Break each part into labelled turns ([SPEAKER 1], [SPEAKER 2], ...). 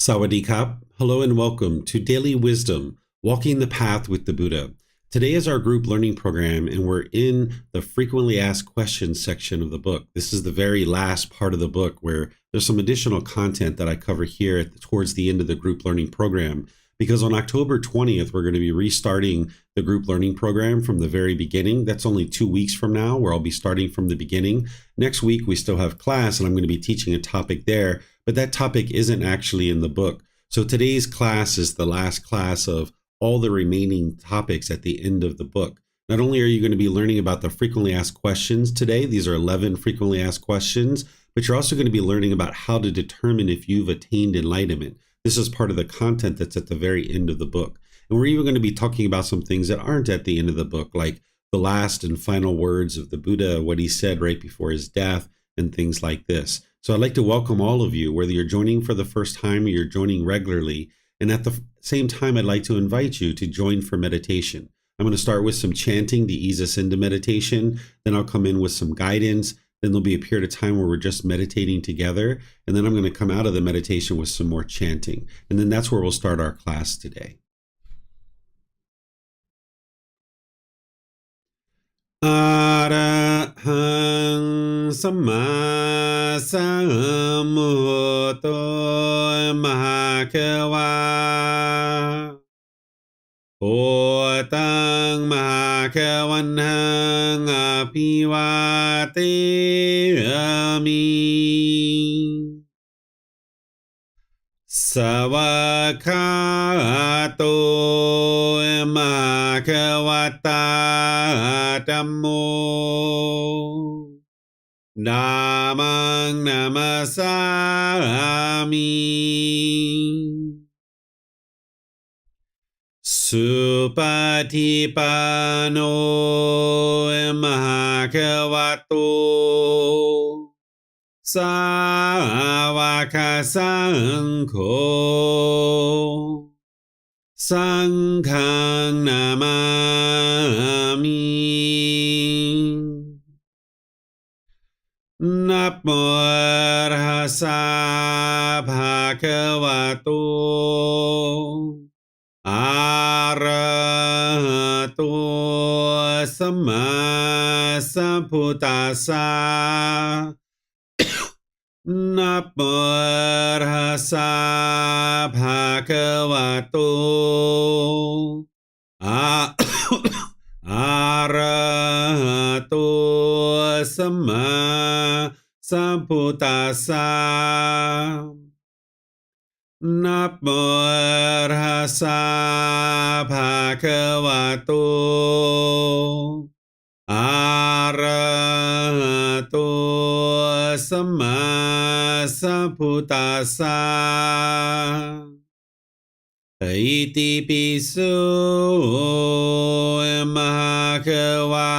[SPEAKER 1] Sawadee-kap. Hello and welcome to Daily Wisdom, Walking the Path with the Buddha. Today is our group learning program, and we're in the frequently asked questions section of the book. This is the very last part of the book where there's some additional content that I cover here towards the end of the group learning program. Because on October 20th, we're going to be restarting the group learning program from the very beginning. That's only 2 weeks from now, where I'll be starting from the beginning. Next week, we still have class, and I'm going to be teaching a topic there, but that topic isn't actually in the book. So today's class is the last class of all the remaining topics at the end of the book. Not only are you going to be learning about the frequently asked questions today, these are 11 frequently asked questions, but you're also going to be learning about how to determine if you've attained enlightenment. This is part of the content that's at the very end of the book. And we're even going to be talking about some things that aren't at the end of the book, like the last and final words of the Buddha, what he said right before his death, and things like this. So I'd like to welcome all of you, whether you're joining for the first time or you're joining regularly. And at the same time, I'd like to invite you to join for meditation. I'm going to start with some chanting to ease us into meditation. Then I'll come in with some guidance. Then there'll be a period of time where we're just meditating together. And then I'm going to come out of the meditation with some more chanting. And then that's where we'll start our class today. Arahang Samma Sambuddho Mahakawa Otang Mahakawanhang Apiwate Sawakato Mahakawata Dhammo Namang Namasami Supatipano Mahakavato Sāvaka Saṅkho Saṅghang Namami Namo Arhasa Bhagavato Arahato Samma Sambuddhassa Namo Arhasa Bhagavato Arahato Samma Sambuddhassa Namo Arhasa Bhagavato Arahato Samma Sambuddhassa Iti piso Mahakawa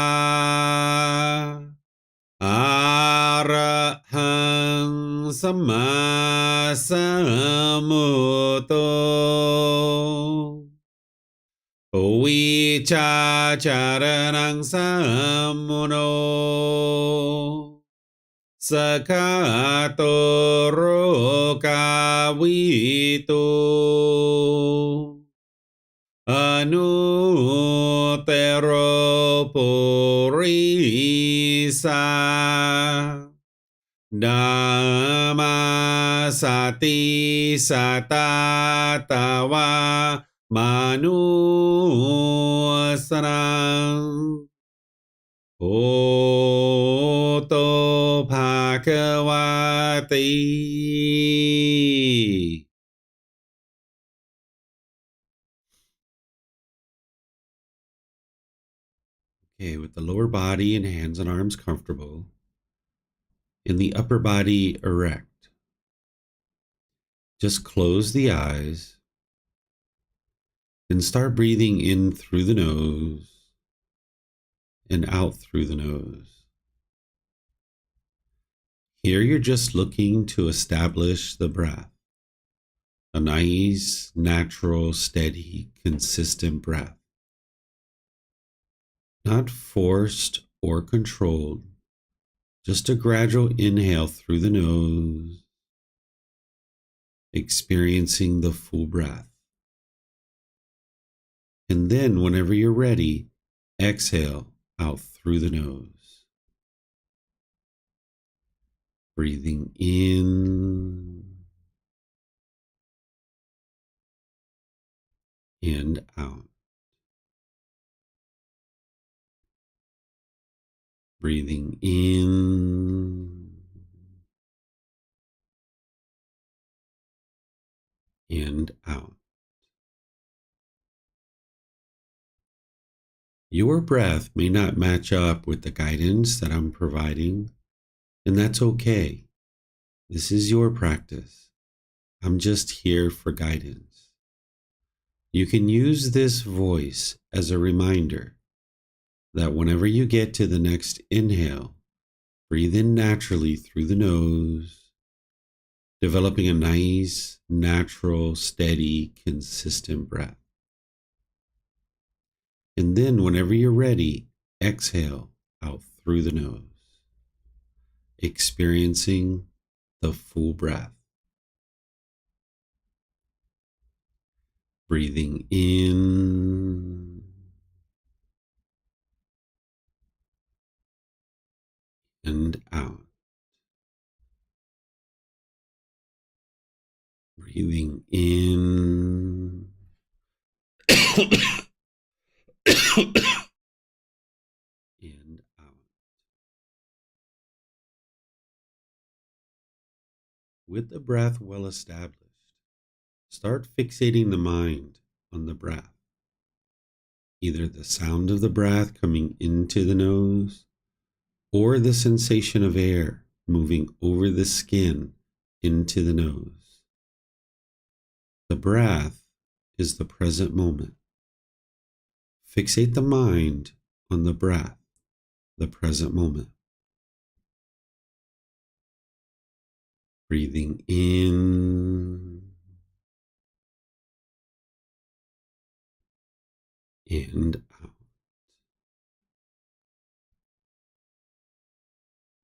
[SPEAKER 1] Arahang Samma Sambuddho Vicacaranang Sammuno Sakato Rokavito Anutero Purisa Dhamma Sati Satatawa Manusarang Oto Bhagavati. Okay, with the lower body and hands and arms comfortable, and the upper body erect, just close the eyes and start breathing in through the nose and out through the nose. Here you're just looking to establish the breath, a nice, natural, steady, consistent breath. Not forced or controlled, just a gradual inhale through the nose experiencing the full breath. And then, whenever you're ready, exhale out through the nose. Breathing in and out. Breathing in and out. Your breath may not match up with the guidance that I'm providing, and that's okay. This is your practice. I'm just here for guidance. You can use this voice as a reminder that whenever you get to the next inhale, breathe in naturally through the nose, developing a nice, natural, steady, consistent breath. And then whenever you're ready, exhale out through the nose, experiencing the full breath. Breathing in and out. Breathing in and out. With the breath well established, start fixating the mind on the breath. Either the sound of the breath coming into the nose or the sensation of air moving over the skin into the nose. The breath is the present moment. Fixate the mind on the breath, the present moment. Breathing in and out.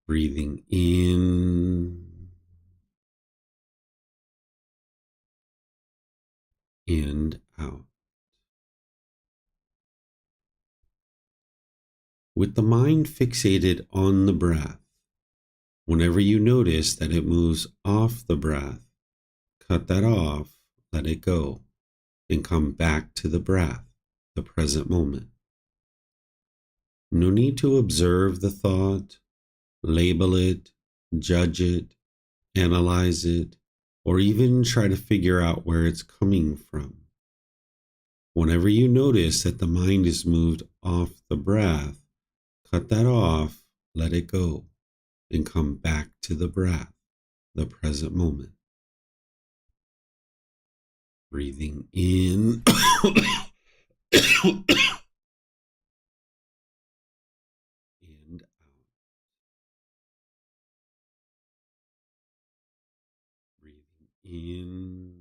[SPEAKER 1] Breathing in and out. With the mind fixated on the breath, whenever you notice that it moves off the breath, cut that off, let it go, and come back to the breath, the present moment. No need to observe the thought, label it, judge it, analyze it, or even try to figure out where it's coming from. Whenever you notice that the mind is moved off the breath, cut that off, let it go, and come back to the breath, the present moment. Breathing in and out. Breathing in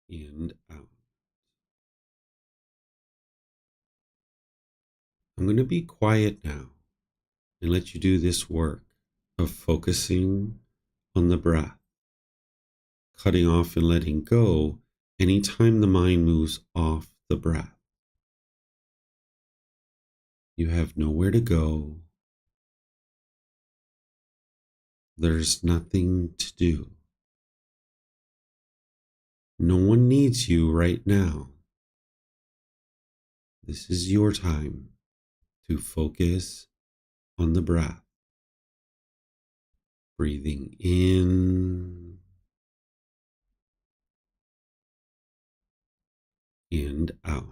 [SPEAKER 1] and out. I'm going to be quiet now and let you do this work of focusing on the breath, cutting off and letting go anytime the mind moves off the breath. You have nowhere to go. There's nothing to do. No one needs you right now. This is your time to focus on the breath. Breathing in and out.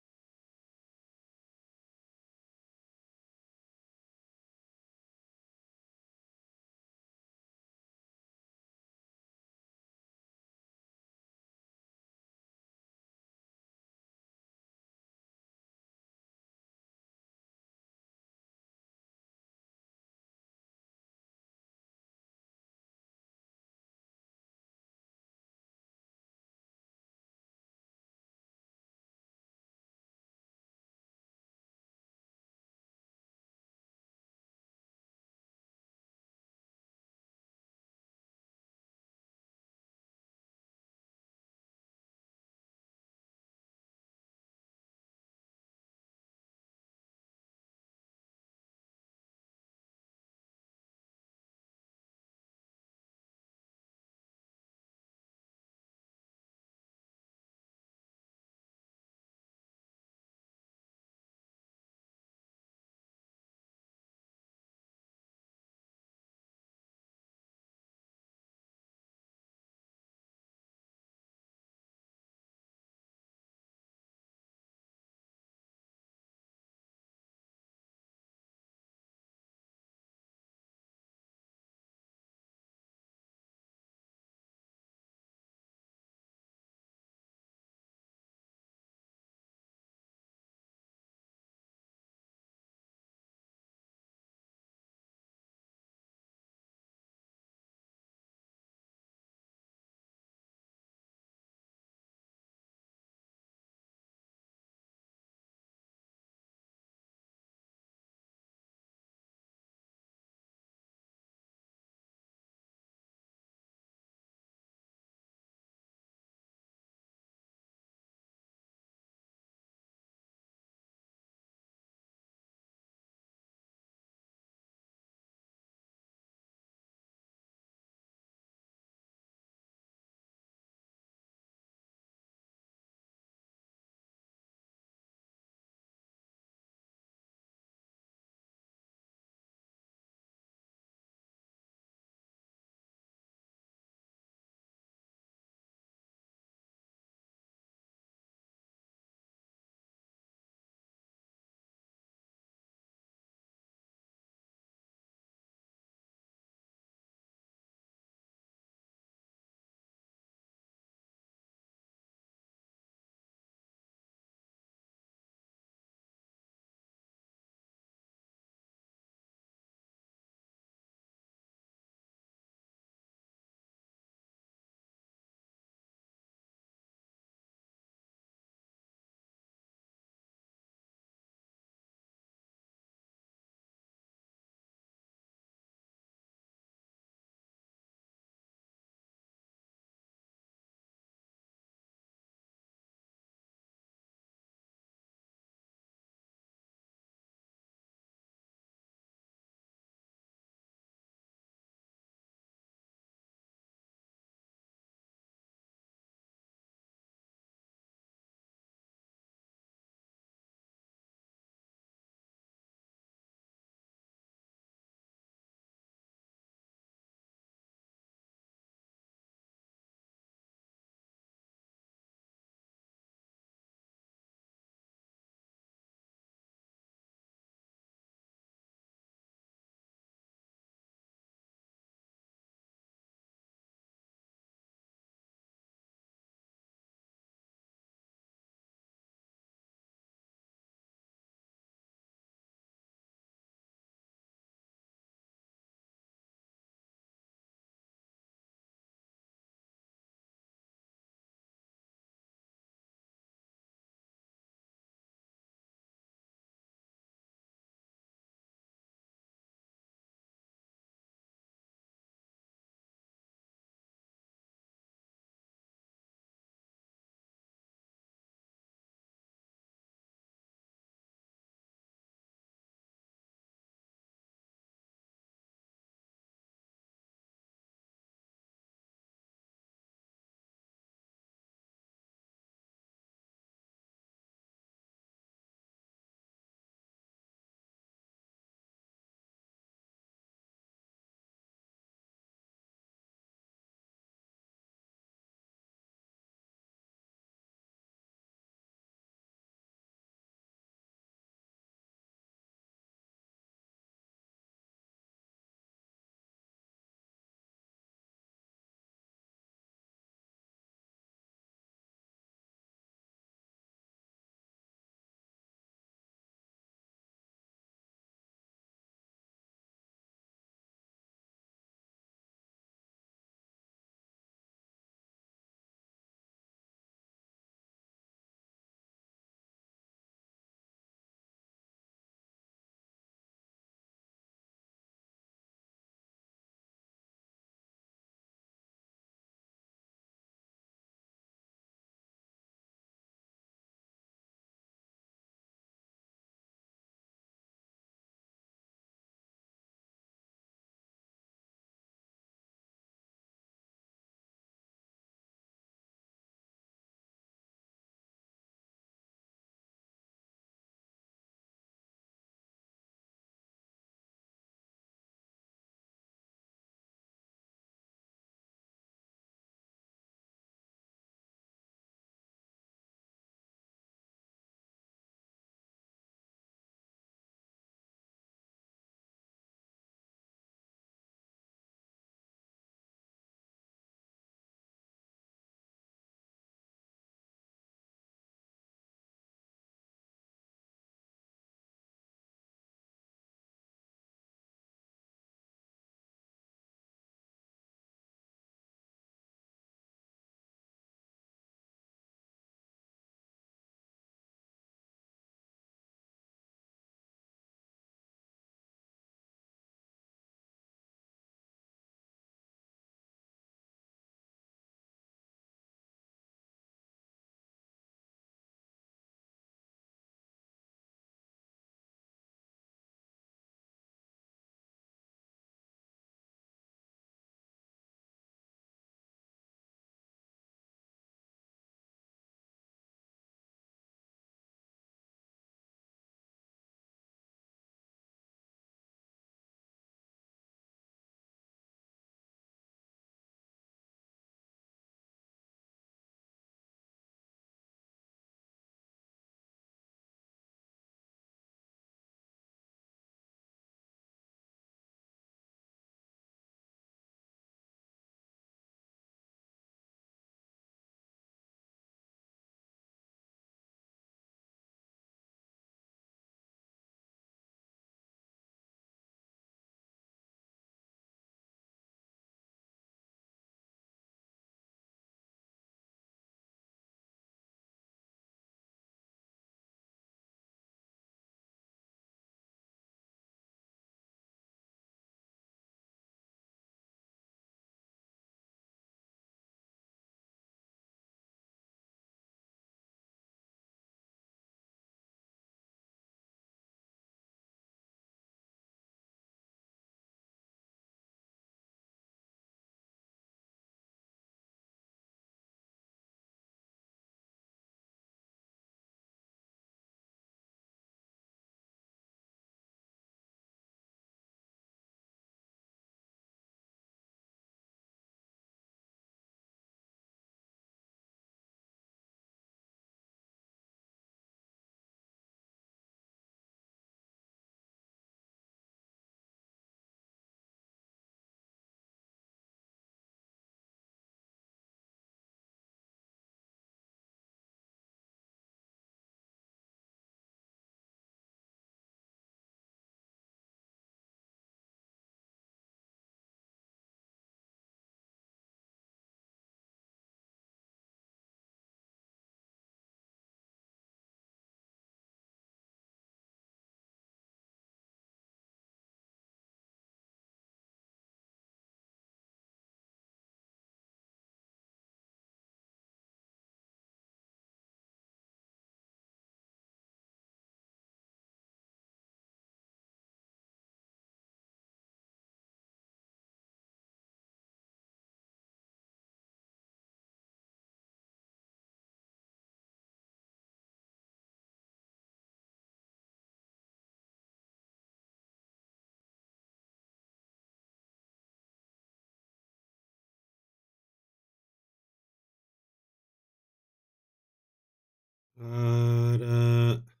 [SPEAKER 1] Arahang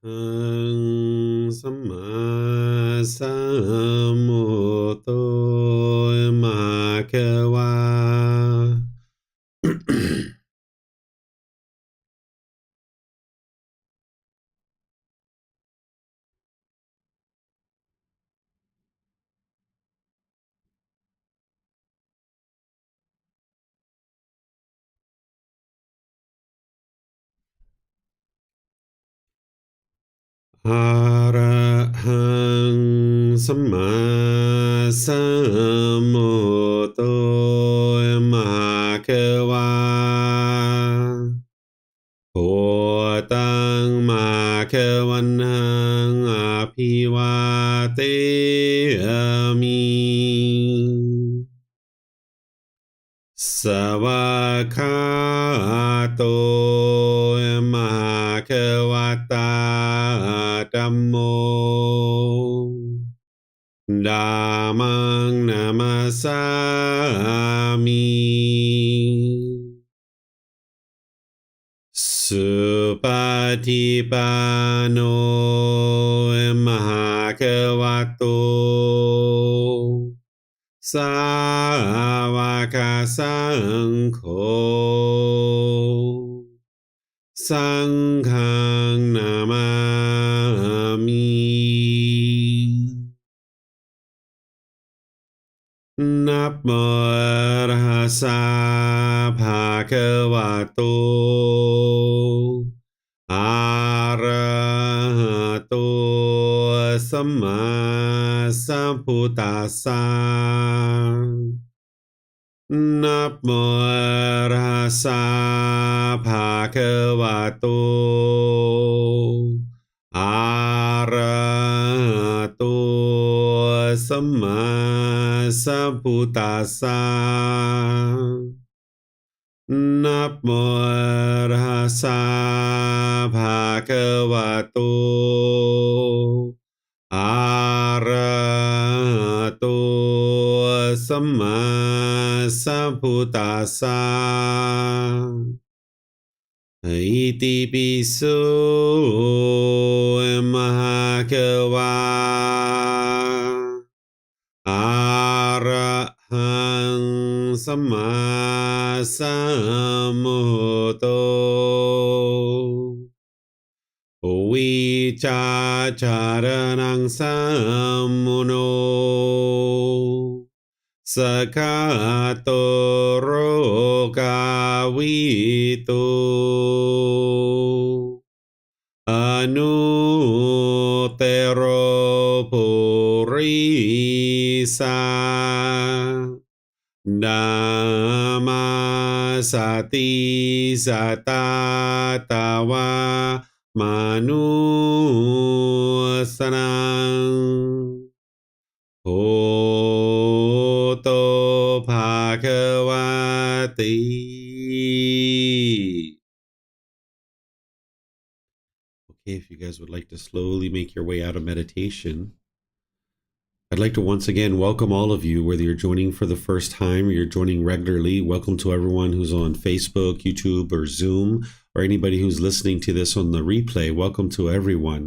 [SPEAKER 1] Samma Sambuddho Bhagava. Arahang Samma Sambuddho Bhagava. โพตังมาควันหังอภิวาเตมิสวากขาโตมหาควตาธัมโมธัมมังนามัสสามิ สุปฏิปันโนมหาควโตสาวกสังโฆสังฆังนามามิ นับโมตัสสะภะคะวะโตอะระหะโตสัมมาสัมพุทธัสสะนับโมตัสสะภะคะวะโตอะระหะโตสัมมาสัมพุทธัสสะนับโมตัสสะภะคะวะโตอะระหะโตสัมมาสัมพุทธัสสะอิติปิโสมหะควาอะระหังสัมมาสัมพุทโธวิชาจารณังสัมมุโนสกขาโตโรกาวิโตอนุเตโรปุริสานามาสติสัตตาตาวามนุสนังโหโตภาควาติ Okay, if you guys would like to slowly make your way out of meditation, I'd like to once again welcome all of you, whether you're joining for the first time or you're joining regularly. Welcome to everyone who's on Facebook, YouTube, or Zoom, or anybody who's listening to this on the replay. Welcome to everyone.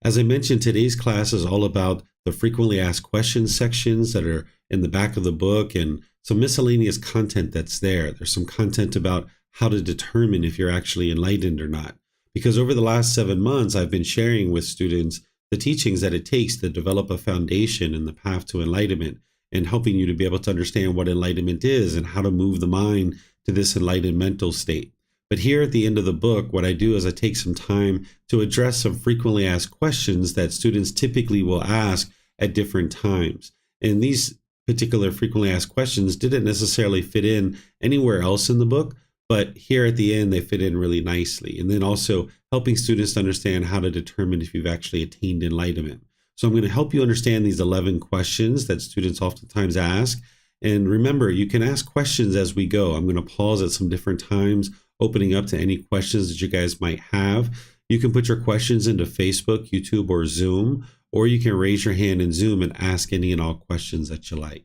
[SPEAKER 1] As I mentioned, today's class is all about the frequently asked questions sections that are in the back of the book and some miscellaneous content that's there. There's some content about how to determine if you're actually enlightened or not. Because over the last 7 months, I've been sharing with students the teachings that it takes to develop a foundation in the path to enlightenment and helping you to be able to understand what enlightenment is and how to move the mind to this enlightened mental state. But here at the end of the book, what I do is I take some time to address some frequently asked questions that students typically will ask at different times. And these particular frequently asked questions didn't necessarily fit in anywhere else in the book, but here at the end, they fit in really nicely. And then also helping students to understand how to determine if you've actually attained enlightenment. So I'm going to help you understand these 11 questions that students oftentimes ask. And remember, you can ask questions as we go. I'm going to pause at some different times, opening up to any questions that you guys might have. You can put your questions into Facebook, YouTube, or Zoom, or you can raise your hand in Zoom and ask any and all questions that you like.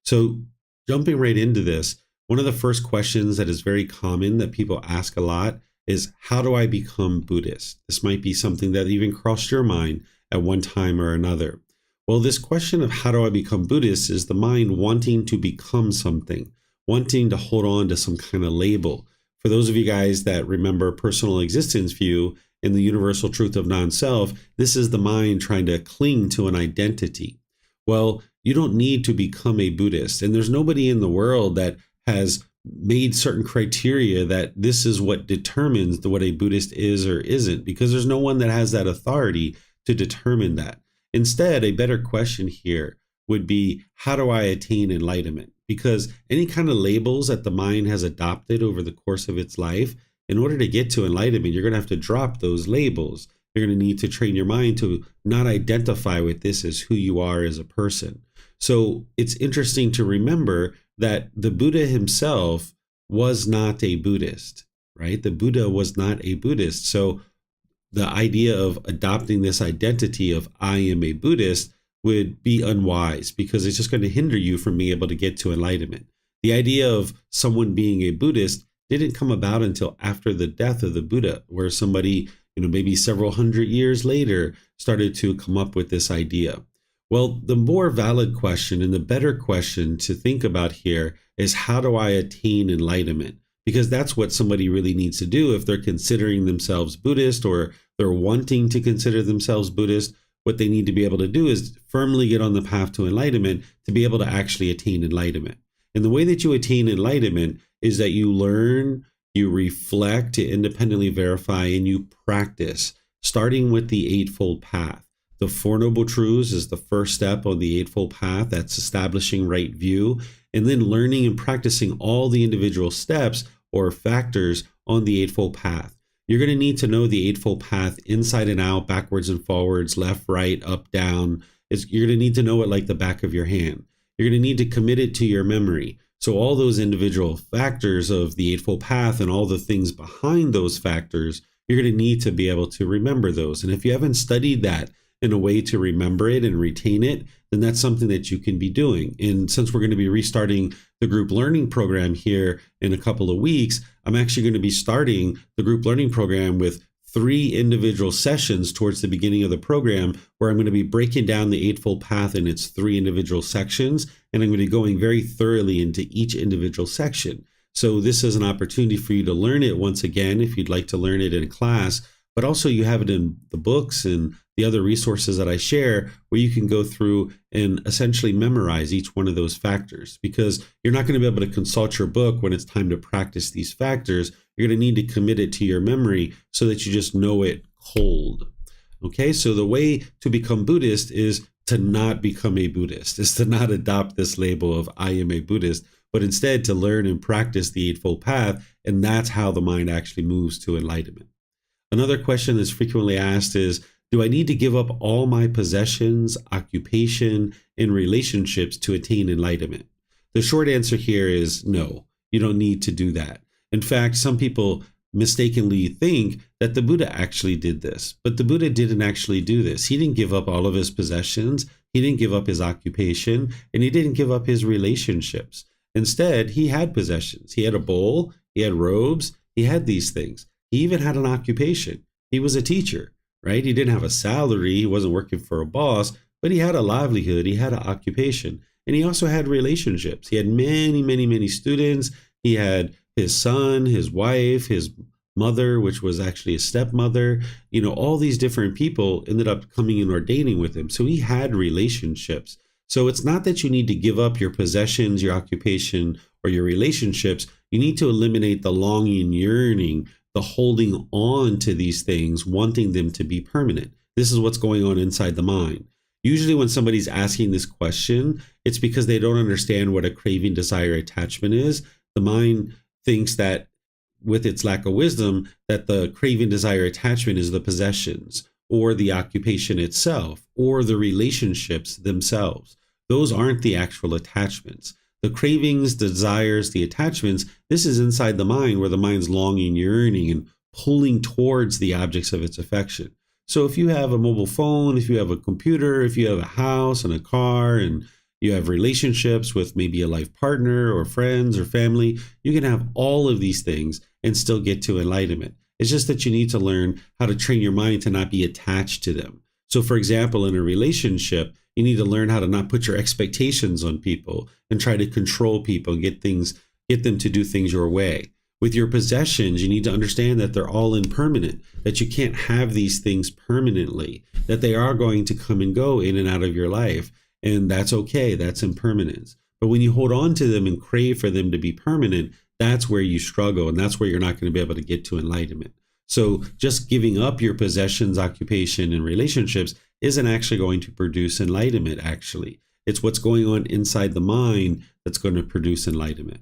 [SPEAKER 1] So jumping right into this, one of the first questions that is very common that people ask a lot is, how do I become Buddhist? This might be something that even crossed your mind at one time or another. Well, this question of how do I become Buddhist is the mind wanting to become something, wanting to hold on to some kind of label. For those of you guys that remember personal existence view and the universal truth of non-self, this is the mind trying to cling to an identity. Well, you don't need to become a Buddhist, and there's nobody in the world that has made certain criteria that this is what determines what a Buddhist is or isn't, because there's no one that has that authority to determine that. Instead, a better question here would be, how do I attain enlightenment? Because any kind of labels that the mind has adopted over the course of its life, in order to get to enlightenment, you're going to have to drop those labels. You're going to need to train your mind to not identify with this as who you are as a person. So it's interesting to remember that the Buddha himself was not a Buddhist, right? The Buddha was not a Buddhist. So the idea of adopting this identity of I am a Buddhist would be unwise, because it's just going to hinder you from being able to get to enlightenment. The idea of someone being a Buddhist didn't come about until after the death of the Buddha, where somebody, maybe several hundred years later started to come up with this idea. Well, the more valid question and the better question to think about here is, how do I attain enlightenment? Because that's what somebody really needs to do if they're considering themselves Buddhist, or they're wanting to consider themselves Buddhist. What they need to be able to do is firmly get on the path to enlightenment to be able to actually attain enlightenment. And the way that you attain enlightenment is that you learn, you reflect to independently verify, and you practice, starting with the Eightfold Path. The Four Noble Truths is the first step on the Eightfold Path. That's establishing right view, and then learning and practicing all the individual steps or factors on the Eightfold Path. You're going to need to know the Eightfold Path inside and out, backwards and forwards, left, right, up, down. You're going to need to know it like the back of your hand. You're going to need to commit it to your memory. So all those individual factors of the Eightfold Path and all the things behind those factors, you're going to need to be able to remember those. And if you haven't studied that in a way to remember it and retain it, then that's something that you can be doing. And since we're going to be restarting the group learning program here in a couple of weeks, I'm actually going to be starting the group learning program with 3 individual sessions towards the beginning of the program, where I'm going to be breaking down the Eightfold Path in its 3 individual sections, and I'm going to be going very thoroughly into each individual section. So this is an opportunity for you to learn it once again, if you'd like to learn it in class, but also you have it in the books and the other resources that I share, where you can go through and essentially memorize each one of those factors, because you're not going to be able to consult your book when it's time to practice these factors. You're going to need to commit it to your memory so that you just know it cold. Okay, so the way to become Buddhist is to not become a Buddhist, is to not adopt this label of I am a Buddhist, but instead to learn and practice the Eightfold Path, and that's how the mind actually moves to enlightenment. Another question that's frequently asked is, do I need to give up all my possessions, occupation, and relationships to attain enlightenment? The short answer here is no, you don't need to do that. In fact, some people mistakenly think that the Buddha actually did this, but the Buddha didn't actually do this. He didn't give up all of his possessions, he didn't give up his occupation, and he didn't give up his relationships. Instead, he had possessions. He had a bowl, he had robes, he had these things. He even had an occupation. He was a teacher, right? He didn't have a salary, he wasn't working for a boss, but he had a livelihood, he had an occupation, and he also had relationships. He had many, many, many students. He had his son, his wife, his mother, which was actually a stepmother. All these different people ended up coming and ordaining with him. So he had relationships. So it's not that you need to give up your possessions, your occupation, or your relationships. You need to eliminate the longing, yearning, the holding on to these things, wanting them to be permanent. This is what's going on inside the mind. Usually when somebody's asking this question, it's because they don't understand what a craving, desire, attachment is. The mind thinks that, with its lack of wisdom, that the craving, desire, attachment is the possessions or the occupation itself or the relationships themselves. Those aren't the actual attachments. The cravings, desires, the attachments, this is inside the mind, where the mind's longing, yearning, and pulling towards the objects of its affection. So if you have a mobile phone, if you have a computer, if you have a house and a car, and you have relationships with maybe a life partner or friends or family, you can have all of these things and still get to enlightenment. It's just that you need to learn how to train your mind to not be attached to them. So for example, in a relationship, you need to learn how to not put your expectations on people and try to control people and get them to do things your way. With your possessions, you need to understand that they're all impermanent, that you can't have these things permanently, that they are going to come and go in and out of your life. And that's okay. That's impermanence. But when you hold on to them and crave for them to be permanent, that's where you struggle. And that's where you're not going to be able to get to enlightenment. So just giving up your possessions, occupation, and relationships isn't actually going to produce enlightenment, actually. It's what's going on inside the mind that's going to produce enlightenment.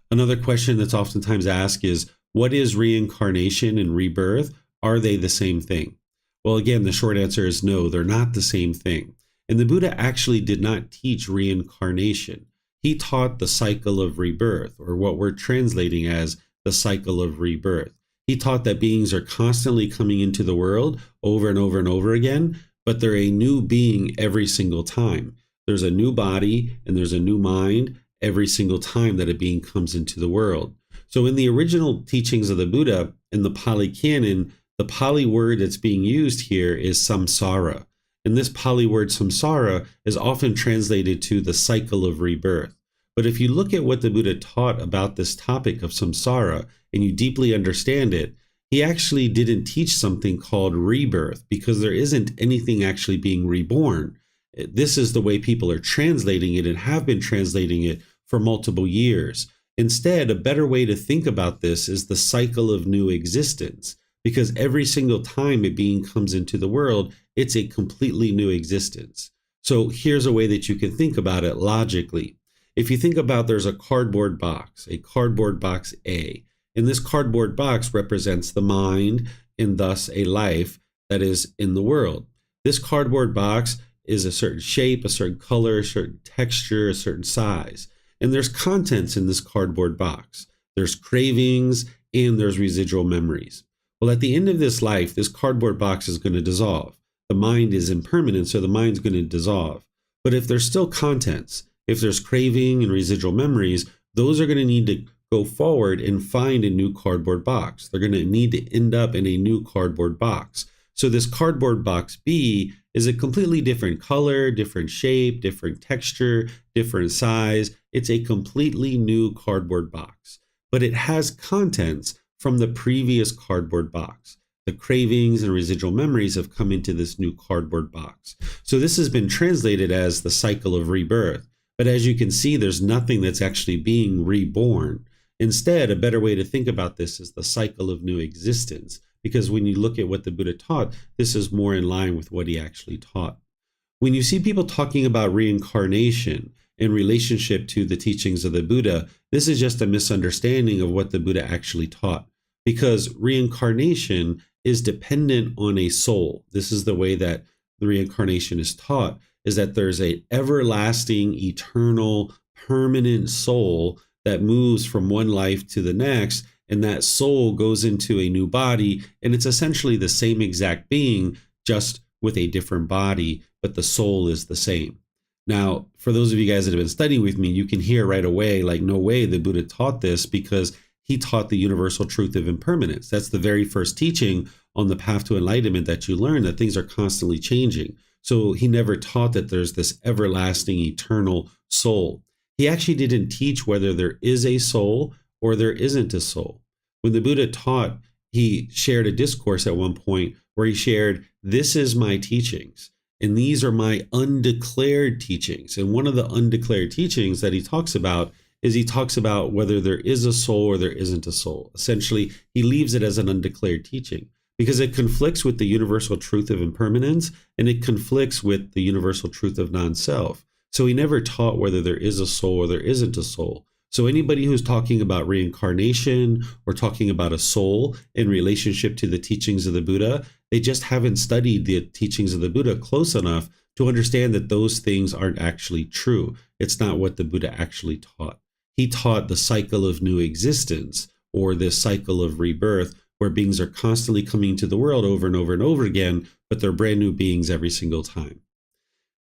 [SPEAKER 1] Another question that's oftentimes asked is, what is reincarnation and rebirth? Are they the same thing? Well, again, the short answer is no, they're not the same thing. And the Buddha actually did not teach reincarnation. He taught the cycle of rebirth, or what we're translating as the cycle of rebirth. He taught that beings are constantly coming into the world over and over and over again, but they're a new being every single time. There's a new body and there's a new mind every single time that a being comes into the world. So in the original teachings of the Buddha, in the Pali Canon, the Pali word that's being used here is samsara. And this Pali word samsara is often translated to the cycle of rebirth. But if you look at what the Buddha taught about this topic of samsara and you deeply understand it, he actually didn't teach something called rebirth, because there isn't anything actually being reborn. This is the way people are translating it and have been translating it for multiple years. Instead, a better way to think about this is the cycle of new existence, because every single time a being comes into the world, it's a completely new existence. So here's a way that you can think about it logically. If you think about, there's a cardboard box A, and this cardboard box represents the mind and thus a life that is in the world. This cardboard box is a certain shape, a certain color, a certain texture, a certain size. And there's contents in this cardboard box. There's cravings and there's residual memories. Well, at the end of this life, this cardboard box is going to dissolve. The mind is impermanent, so the mind's going to dissolve. But if there's still contents, if there's craving and residual memories, those are going to need to go forward and find a new cardboard box. They're going to need to end up in a new cardboard box. So this cardboard box B is a completely different color, different shape, different texture, different size. It's a completely new cardboard box, but it has contents from the previous cardboard box. The cravings and residual memories have come into this new cardboard box. So this has been translated as the cycle of rebirth. But as you can see, there's nothing that's actually being reborn. Instead, a better way to think about this is the cycle of new existence. Because when you look at what the Buddha taught, this is more in line with what he actually taught. When you see people talking about reincarnation in relationship to the teachings of the Buddha, this is just a misunderstanding of what the Buddha actually taught. Because reincarnation is dependent on a soul. This is the way that the reincarnation is taught, is that there's an everlasting, eternal, permanent soul that moves from one life to the next. And that soul goes into a new body, and it's essentially the same exact being, just with a different body, but the soul is the same. Now, for those of you guys that have been studying with me, you can hear right away, like, no way the Buddha taught this, because he taught the universal truth of impermanence. That's the very first teaching on the path to enlightenment that you learn, that things are constantly changing. So he never taught that there's this everlasting, eternal soul. He actually didn't teach whether there is a soul or there isn't a soul. When the Buddha taught, he shared a discourse at one point where he shared, this is my teachings, and these are my undeclared teachings. And one of the undeclared teachings that he talks about is he talks about whether there is a soul or there isn't a soul. Essentially, he leaves it as an undeclared teaching because it conflicts with the universal truth of impermanence, and it conflicts with the universal truth of non-self. So he never taught whether there is a soul or there isn't a soul. So anybody who's talking about reincarnation or talking about a soul in relationship to the teachings of the Buddha, they just haven't studied the teachings of the Buddha close enough to understand that those things aren't actually true. It's not what the Buddha actually taught. He taught the cycle of new existence, or this cycle of rebirth, where beings are constantly coming to the world over and over and over again, but they're brand new beings every single time.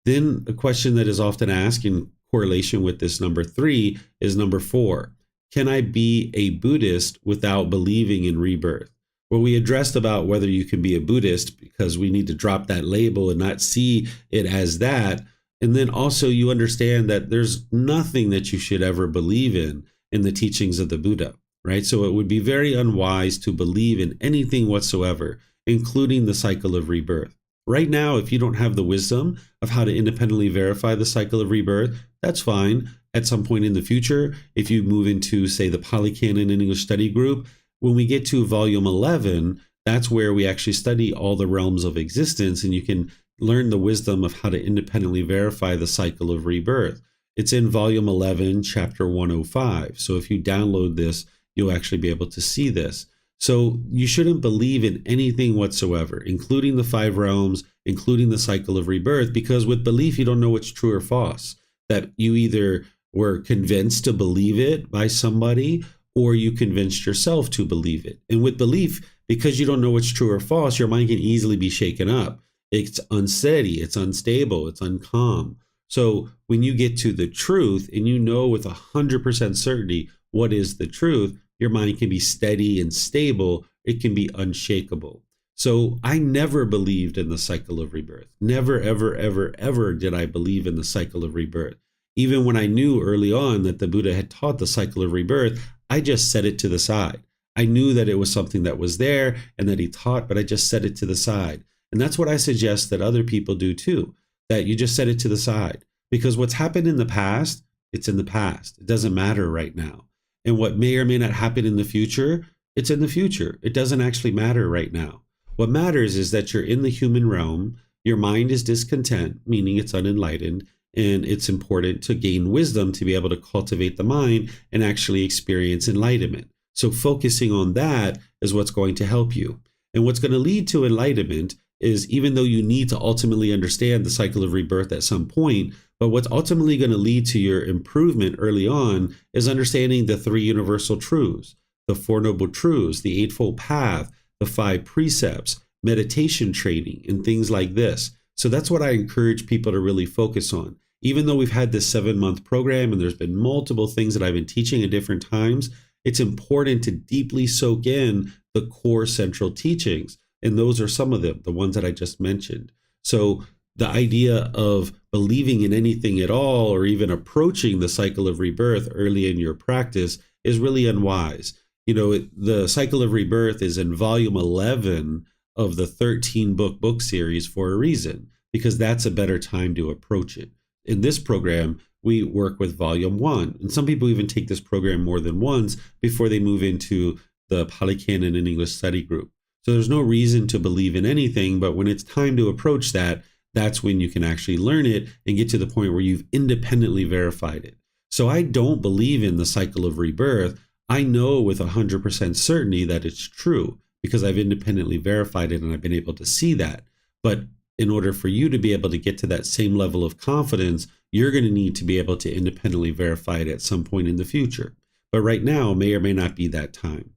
[SPEAKER 1] Then a question that is often asked in correlation with this number 3 is number 4. Can I be a Buddhist without believing in rebirth? where we addressed about whether you can be a Buddhist, because we need to drop that label and not see it as that. And then also you understand that there's nothing that you should ever believe in the teachings of the Buddha, right? So it would be very unwise to believe in anything whatsoever, including the cycle of rebirth. Right now, if you don't have the wisdom of how to independently verify the cycle of rebirth, that's fine. At some point in the future, if you move into, say, the Pali Canon and English study group, when we get to volume 11, that's where we actually study all the realms of existence, and you can learn the wisdom of how to independently verify the cycle of rebirth. It's in volume 11, chapter 105. So if you download this, you'll actually be able to see this. So you shouldn't believe in anything whatsoever, including the 5 realms, including the cycle of rebirth, because with belief, you don't know what's true or false. That you either were convinced to believe it by somebody, or you convinced yourself to believe it. And with belief, because you don't know what's true or false, your mind can easily be shaken up. It's unsteady, it's unstable, it's uncalm. So when you get to the truth and you know with 100% certainty what is the truth, your mind can be steady and stable. It can be unshakable. So I never believed in the cycle of rebirth. Never, ever, ever, ever did I believe in the cycle of rebirth. Even when I knew early on that the Buddha had taught the cycle of rebirth, I just set it to the side. I knew that it was something that was there and that he taught, but I just set it to the side. And that's what I suggest that other people do too, that you just set it to the side. Because what's happened in the past, it's in the past. It doesn't matter right now. And what may or may not happen in the future, it's in the future. It doesn't actually matter right now. What matters is that you're in the human realm, your mind is discontent, meaning it's unenlightened, and it's important to gain wisdom to be able to cultivate the mind and actually experience enlightenment. So focusing on that is what's going to help you. And what's going to lead to enlightenment is, even though you need to ultimately understand the cycle of rebirth at some point, but what's ultimately going to lead to your improvement early on is understanding the 3 universal truths, the 4 noble truths, the Eightfold Path, the 5 precepts, meditation training, and things like this. So that's what I encourage people to really focus on. Even though we've had this 7-month program and there's been multiple things that I've been teaching at different times, it's important to deeply soak in the core central teachings. And those are some of them, the ones that I just mentioned. So the idea of believing in anything at all, or even approaching the cycle of rebirth early in your practice, is really unwise. You know, the cycle of rebirth is in volume 11 of the 13-book series for a reason, because that's a better time to approach it. In this program, we work with volume 1. And some people even take this program more than once before they move into the Pali Canon and English study group. So there's no reason to believe in anything, but when it's time to approach that, that's when you can actually learn it and get to the point where you've independently verified it. So I don't believe in the cycle of rebirth. I know with 100% certainty that it's true because I've independently verified it and I've been able to see that. But in order for you to be able to get to that same level of confidence, you're going to need to be able to independently verify it at some point in the future. But right now may or may not be that time.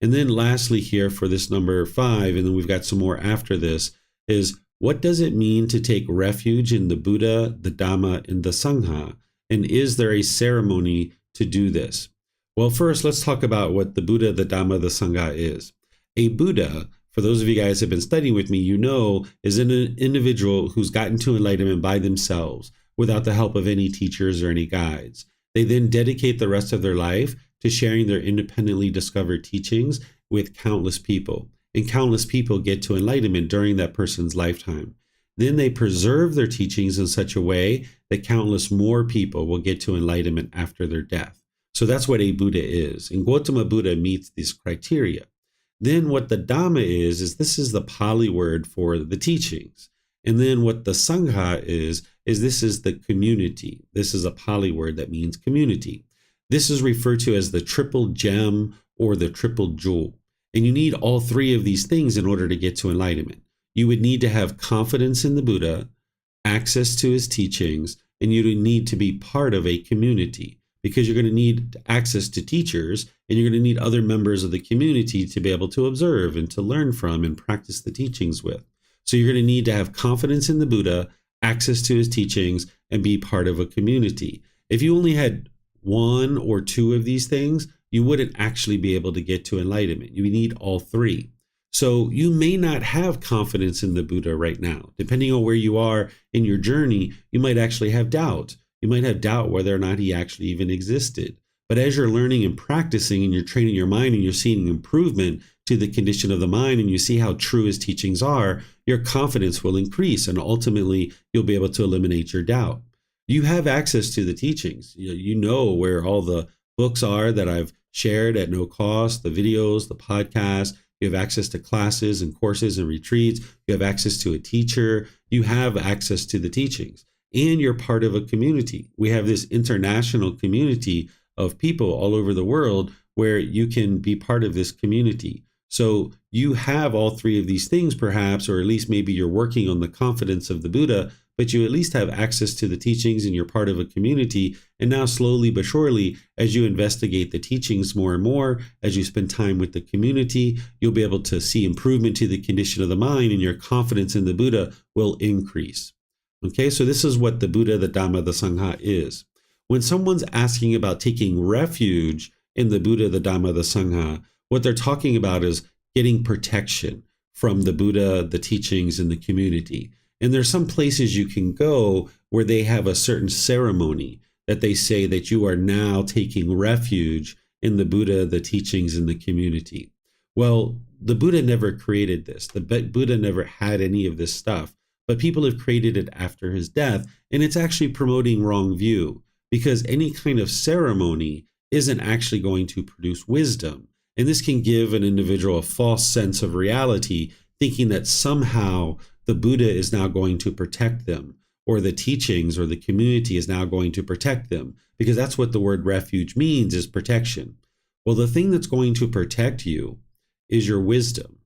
[SPEAKER 1] And then lastly here for this number 5, and then we've got some more after this, is what does it mean to take refuge in the Buddha, the Dhamma, and the Sangha? And is there a ceremony to do this? Well, first, let's talk about what the Buddha, the Dhamma, the Sangha is. A Buddha, for those of you guys who have been studying with me, you know, is an individual who's gotten to enlightenment by themselves without the help of any teachers or any guides. They then dedicate the rest of their life to sharing their independently discovered teachings with countless people. And countless people get to enlightenment during that person's lifetime. Then they preserve their teachings in such a way that countless more people will get to enlightenment after their death. So that's what a Buddha is. And Gotama Buddha meets these criteria. Then what the Dhamma is this is the Pali word for the teachings. And then what the Sangha is this is the community. This is a Pali word that means community. This is referred to as the triple gem or the triple jewel. And you need all 3 of these things in order to get to enlightenment. You would need to have confidence in the Buddha, access to his teachings, and you would need to be part of a community, because you're going to need access to teachers and you're going to need other members of the community to be able to observe and to learn from and practice the teachings with. So you're going to need to have confidence in the Buddha, access to his teachings, and be part of a community. If you only had 1 or 2 of these things, you wouldn't actually be able to get to enlightenment. You need all 3. So you may not have confidence in the Buddha right now. Depending on where you are in your journey, you might actually have doubt. You might have doubt whether or not he actually even existed. But as you're learning and practicing and you're training your mind and you're seeing improvement to the condition of the mind and you see how true his teachings are, your confidence will increase and ultimately you'll be able to eliminate your doubt. You have access to the teachings. You know where all the books are that I've shared at no cost, the videos, the podcasts. You have access to classes and courses and retreats. You have access to a teacher. You have access to the teachings. And you're part of a community. We have this international community of people all over the world where you can be part of this community. So you have all three of these things perhaps, or at least maybe you're working on the confidence of the Buddha, but you at least have access to the teachings and you're part of a community. And now slowly but surely, as you investigate the teachings more and more, as you spend time with the community, you'll be able to see improvement to the condition of the mind and your confidence in the Buddha will increase. Okay, so this is what the Buddha, the Dhamma, the Sangha is. When someone's asking about taking refuge in the Buddha, the Dhamma, the Sangha, what they're talking about is getting protection from the Buddha, the teachings, and the community. And there's some places you can go where they have a certain ceremony that they say that you are now taking refuge in the Buddha, the teachings, and the community. Well, the Buddha never created this. The Buddha never had any of this stuff, but people have created it after his death, and it's actually promoting wrong view because any kind of ceremony isn't actually going to produce wisdom. And this can give an individual a false sense of reality, thinking that somehow the Buddha is now going to protect them, or the teachings or the community is now going to protect them, because that's what the word refuge means, is protection. Well, the thing that's going to protect you is your wisdom.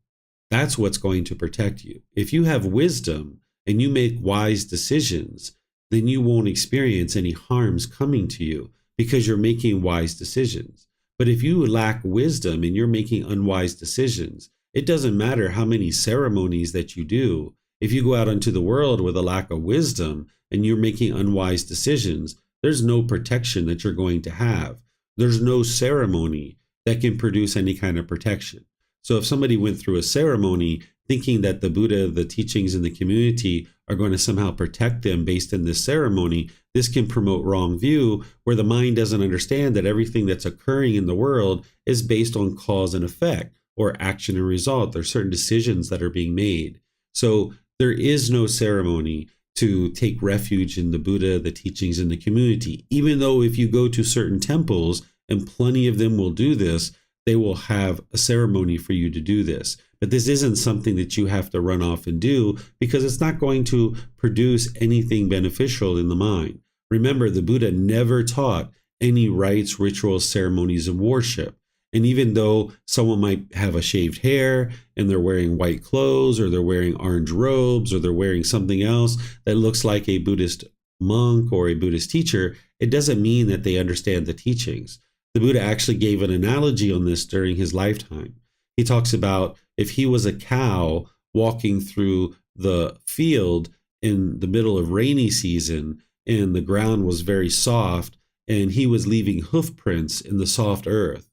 [SPEAKER 1] That's what's going to protect you. If you have wisdom and you make wise decisions, then you won't experience any harms coming to you because you're making wise decisions. But if you lack wisdom and you're making unwise decisions, it doesn't matter how many ceremonies that you do. If you go out into the world with a lack of wisdom and you're making unwise decisions, there's no protection that you're going to have. There's no ceremony that can produce any kind of protection. So if somebody went through a ceremony thinking that the Buddha, the teachings, and the community are going to somehow protect them based on this ceremony, this can promote wrong view where the mind doesn't understand that everything that's occurring in the world is based on cause and effect, or action and result. There are certain decisions that are being made. So there is no ceremony to take refuge in the Buddha, the teachings, and the community. Even though if you go to certain temples, and plenty of them will do this, they will have a ceremony for you to do this. But this isn't something that you have to run off and do because it's not going to produce anything beneficial in the mind. Remember, the Buddha never taught any rites, rituals, ceremonies, and worship. And even though someone might have a shaved hair and they're wearing white clothes or they're wearing orange robes or they're wearing something else that looks like a Buddhist monk or a Buddhist teacher, it doesn't mean that they understand the teachings. The Buddha actually gave an analogy on this during his lifetime. He talks about if he was a cow walking through the field in the middle of rainy season and the ground was very soft and he was leaving hoof prints in the soft earth.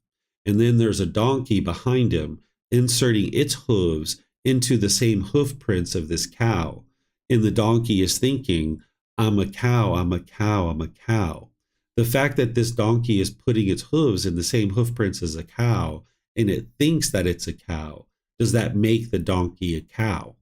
[SPEAKER 1] And then there's a donkey behind him inserting its hooves into the same hoof prints of this cow. And the donkey is thinking, I'm a cow, I'm a cow, I'm a cow. The fact that this donkey is putting its hooves in the same hoof prints as a cow, and it thinks that it's a cow, does that make the donkey a cow?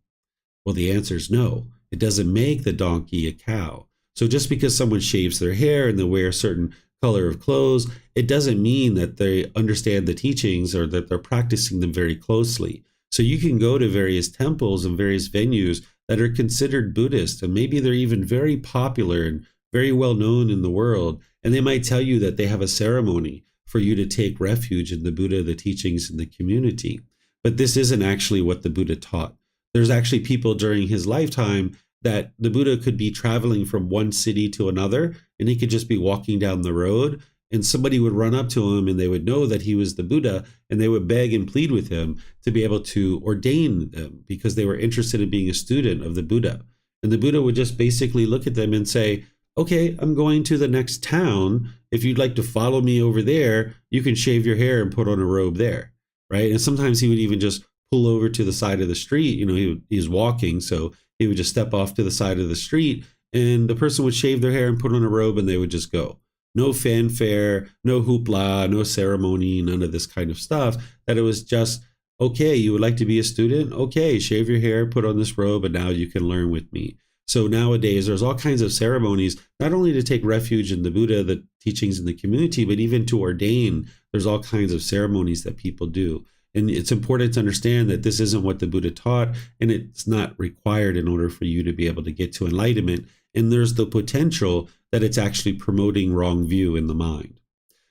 [SPEAKER 1] Well, the answer is no. It doesn't make the donkey a cow. So just because someone shaves their hair and they wear a certain color of clothes, it doesn't mean that they understand the teachings or that they're practicing them very closely. So you can go to various temples and various venues that are considered Buddhist, and maybe they're even very popular and very well known in the world, and they might tell you that they have a ceremony for you to take refuge in the Buddha, the teachings, and the community. But this isn't actually what the Buddha taught. There's actually people during his lifetime that the Buddha could be traveling from one city to another, and he could just be walking down the road, and somebody would run up to him and they would know that he was the Buddha, and they would beg and plead with him to be able to ordain them because they were interested in being a student of the Buddha. And the Buddha would just basically look at them and say, okay, I'm going to the next town. If you'd like to follow me over there, you can shave your hair and put on a robe there, right? And sometimes he would even just pull over to the side of the street. He was walking, so he would just step off to the side of the street, and the person would shave their hair and put on a robe, and they would just go. No fanfare, no hoopla, no ceremony, none of this kind of stuff. That it was just, okay, you would like to be a student? Okay, shave your hair, put on this robe, and now you can learn with me. So nowadays, there's all kinds of ceremonies, not only to take refuge in the Buddha, the teachings in the community, but even to ordain. There's all kinds of ceremonies that people do. And it's important to understand that this isn't what the Buddha taught, and it's not required in order for you to be able to get to enlightenment. And there's the potential that it's actually promoting wrong view in the mind.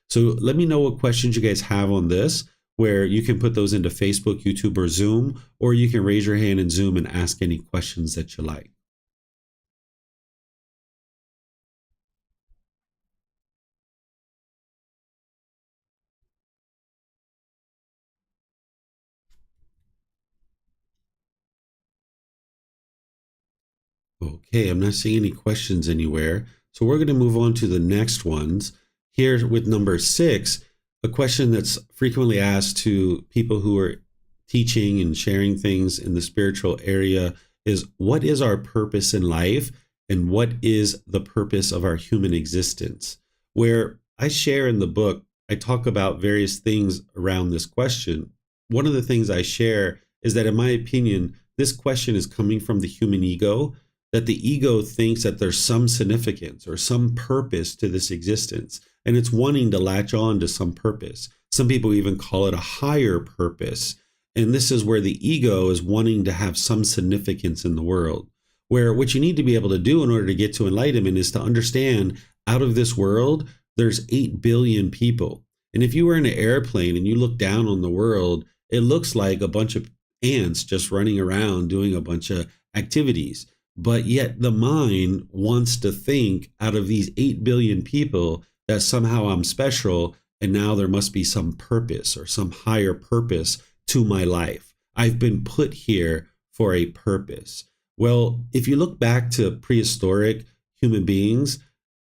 [SPEAKER 1] So let me know what questions you guys have on this, where you can put those into Facebook, YouTube, or Zoom, or you can raise your hand in Zoom and ask any questions that you like. Okay, I'm not seeing any questions anywhere. So we're going to move on to the next ones. Here with number 6, a question that's frequently asked to people who are teaching and sharing things in the spiritual area is, what is our purpose in life, and what is the purpose of our human existence? Where I share in the book, I talk about various things around this question. One of the things I share is that, in my opinion, this question is coming from the human ego, that the ego thinks that there's some significance or some purpose to this existence, and it's wanting to latch on to some purpose. Some people even call it a higher purpose. And this is where the ego is wanting to have some significance in the world, where what you need to be able to do in order to get to enlightenment is to understand, out of this world, there's 8 billion people. And if you were in an airplane and you look down on the world, it looks like a bunch of ants just running around doing a bunch of activities. But yet the mind wants to think, out of these 8 billion people, that somehow I'm special, and now there must be some purpose or some higher purpose to my life. I've been put here for a purpose. Well, if you look back to prehistoric human beings,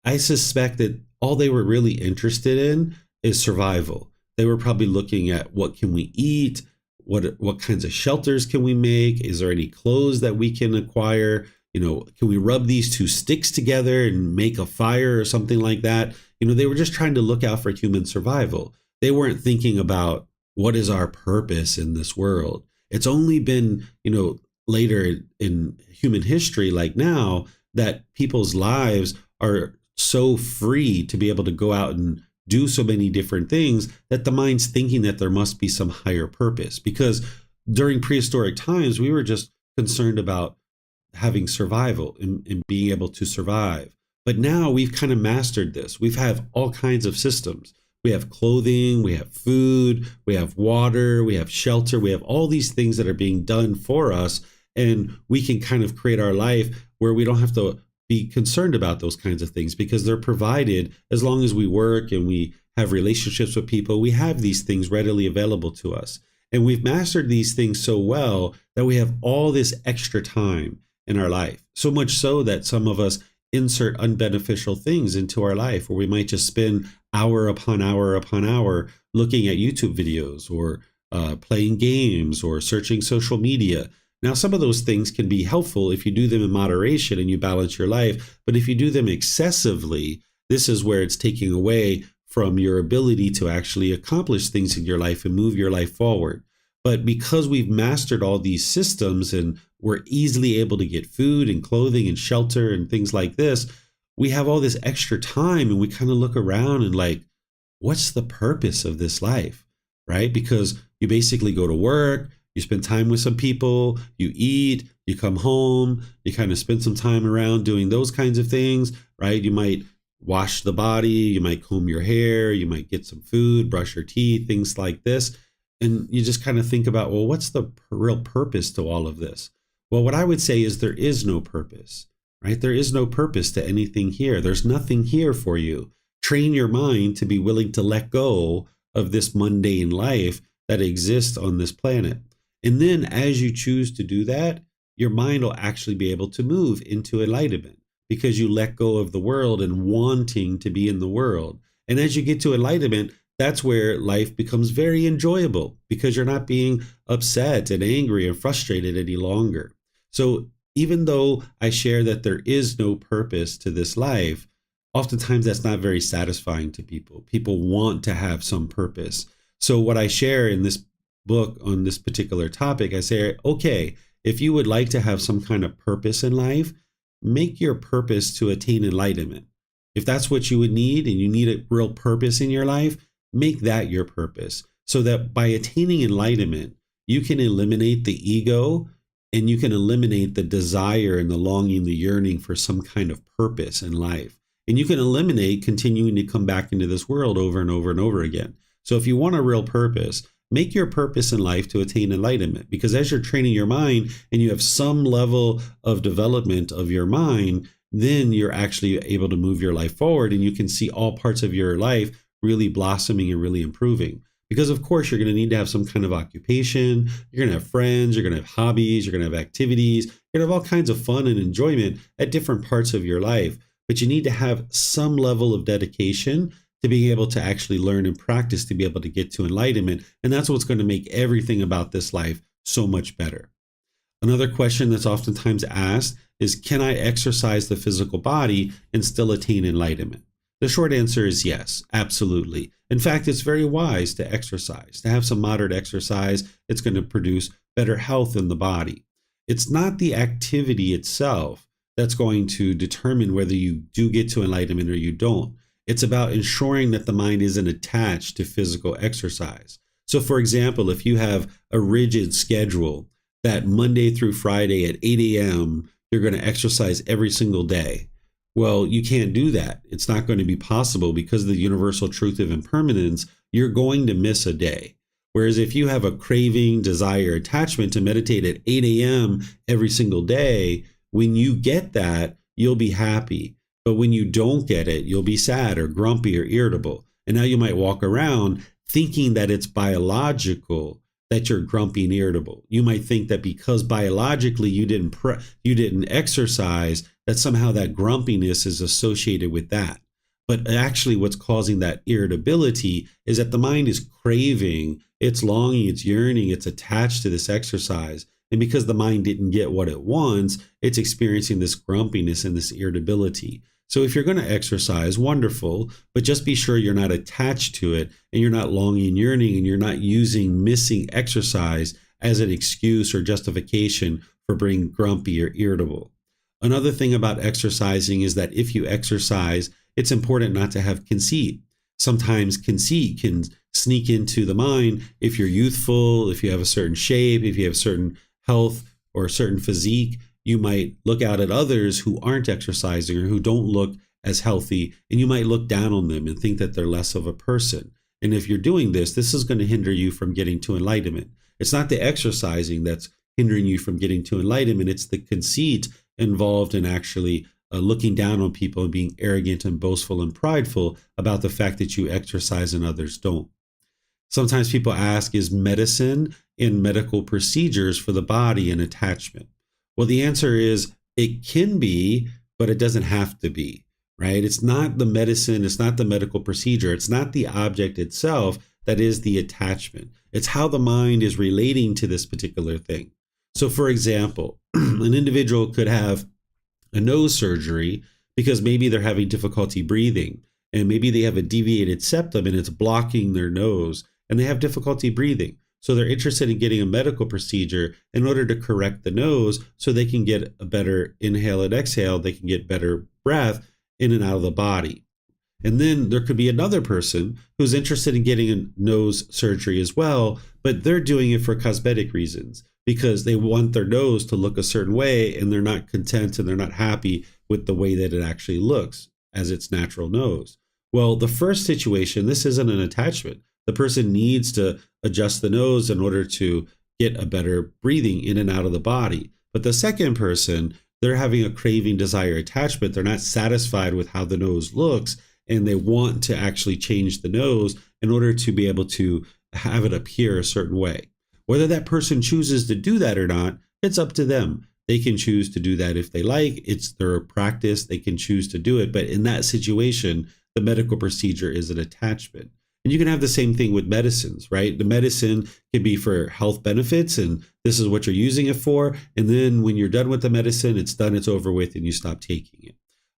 [SPEAKER 1] I suspect that all they were really interested in is survival. They were probably looking at, what can we eat? What kinds of shelters can we make? Is there any clothes that we can acquire? Can we rub these 2 sticks together and make a fire or something like that? They were just trying to look out for human survival. They weren't thinking about, what is our purpose in this world? It's only been, later in human history, like now, that people's lives are so free to be able to go out and do so many different things, that the mind's thinking that there must be some higher purpose. Because during prehistoric times, we were just concerned about having survival and being able to survive. But now we've kind of mastered this. We've have all kinds of systems. We have clothing, we have food, we have water, we have shelter, we have all these things that are being done for us. And we can kind of create our life where we don't have to be concerned about those kinds of things, because they're provided. As long as we work and we have relationships with people, we have these things readily available to us. And we've mastered these things so well that we have all this extra time in our life. So much so that some of us insert unbeneficial things into our life, where we might just spend hour upon hour upon hour looking at YouTube videos, or playing games, or searching social media. Now, some of those things can be helpful if you do them in moderation and you balance your life. But if you do them excessively, this is where it's taking away from your ability to actually accomplish things in your life and move your life forward. But because we've mastered all these systems and we're easily able to get food and clothing and shelter and things like this, we have all this extra time, and we kind of look around and like, what's the purpose of this life, right? Because you basically go to work, you spend time with some people, you eat, you come home, you kind of spend some time around doing those kinds of things, right? You might wash the body, you might comb your hair, you might get some food, brush your teeth, things like this. And you just kind of think about, well, what's the real purpose to all of this? Well, what I would say is there is no purpose, right? There is no purpose to anything here. There's nothing here for you. Train your mind to be willing to let go of this mundane life that exists on this planet. And then as you choose to do that, your mind will actually be able to move into enlightenment, because you let go of the world and wanting to be in the world. And as you get to enlightenment, that's where life becomes very enjoyable because you're not being upset and angry and frustrated any longer. So even though I share that there is no purpose to this life, oftentimes that's not very satisfying to people. People want to have some purpose. So what I share in this book on this particular topic, I say, okay, if you would like to have some kind of purpose in life, make your purpose to attain enlightenment. If that's what you would need and you need a real purpose in your life, make that your purpose so that by attaining enlightenment, you can eliminate the ego and you can eliminate the desire and the longing, the yearning for some kind of purpose in life. And you can eliminate continuing to come back into this world over and over and over again. So if you want a real purpose, make your purpose in life to attain enlightenment, because as you're training your mind and you have some level of development of your mind, then you're actually able to move your life forward and you can see all parts of your life really blossoming and really improving. Because of course you're going to need to have some kind of occupation, you're going to have friends, you're going to have hobbies, you're going to have activities, you're going to have all kinds of fun and enjoyment at different parts of your life. But you need to have some level of dedication to being able to actually learn and practice to be able to get to enlightenment. And that's what's going to make everything about this life so much better. Another question that's oftentimes asked is, can I exercise the physical body and still attain enlightenment? The short answer is yes, absolutely. In fact, it's very wise to exercise, to have some moderate exercise. It's going to produce better health in the body. It's not the activity itself that's going to determine whether you do get to enlightenment or you don't. It's about ensuring that the mind isn't attached to physical exercise. So for example, if you have a rigid schedule that Monday through Friday at 8 a.m., you're going to exercise every single day. Well, you can't do that. It's not going to be possible because of the universal truth of impermanence. You're going to miss a day. Whereas if you have a craving, desire, attachment to meditate at 8 a.m. every single day, when you get that, you'll be happy. But when you don't get it, you'll be sad or grumpy or irritable. And now you might walk around thinking that it's biological that you're grumpy and irritable. You might think that because biologically you didn't exercise, that somehow that grumpiness is associated with that. But actually what's causing that irritability is that the mind is craving, it's longing, it's yearning, it's attached to this exercise. And because the mind didn't get what it wants, it's experiencing this grumpiness and this irritability. So if you're going to exercise, wonderful, but just be sure you're not attached to it and you're not longing and yearning and you're not using missing exercise as an excuse or justification for being grumpy or irritable. Another thing about exercising is that if you exercise, it's important not to have conceit. Sometimes conceit can sneak into the mind if you're youthful, if you have a certain shape, if you have certain health or a certain physique. You might look out at others who aren't exercising or who don't look as healthy, and you might look down on them and think that they're less of a person. And if you're doing this, this is going to hinder you from getting to enlightenment. It's not the exercising that's hindering you from getting to enlightenment. It's the conceit involved in actually looking down on people and being arrogant and boastful and prideful about the fact that you exercise and others don't. Sometimes people ask, is medicine and medical procedures for the body an attachment? Well, the answer is it can be, but it doesn't have to be, right? It's not the medicine, it's not the medical procedure, it's not the object itself that is the attachment. It's how the mind is relating to this particular thing. So for example, an individual could have a nose surgery because maybe they're having difficulty breathing, and maybe they have a deviated septum and it's blocking their nose and they have difficulty breathing. So they're interested in getting a medical procedure in order to correct the nose so they can get a better inhale and exhale. They can get better breath in and out of the body. And then there could be another person who's interested in getting a nose surgery as well, but they're doing it for cosmetic reasons because they want their nose to look a certain way and they're not content and they're not happy with the way that it actually looks as its natural nose. Well, the first situation, this isn't an attachment. The person needs to adjust the nose in order to get a better breathing in and out of the body. But the second person, they're having a craving, desire, attachment. They're not satisfied with how the nose looks, and they want to actually change the nose in order to be able to have it appear a certain way. Whether that person chooses to do that or not, it's up to them. They can choose to do that if they like. It's their practice. They can choose to do it. But in that situation, the medical procedure is an attachment. And you can have the same thing with medicines, right? The medicine can be for health benefits, and this is what you're using it for. And then when you're done with the medicine, it's done, it's over with, and you stop taking it.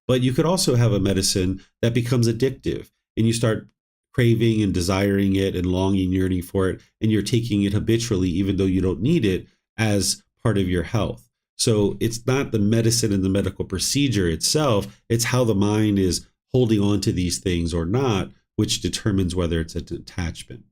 [SPEAKER 1] But you could also have a medicine that becomes addictive, and you start craving and desiring it and longing, yearning for it, and you're taking it habitually, even though you don't need it, as part of your health. So it's not the medicine and the medical procedure itself, it's how the mind is holding on to these things or not, which determines whether it's an attachment.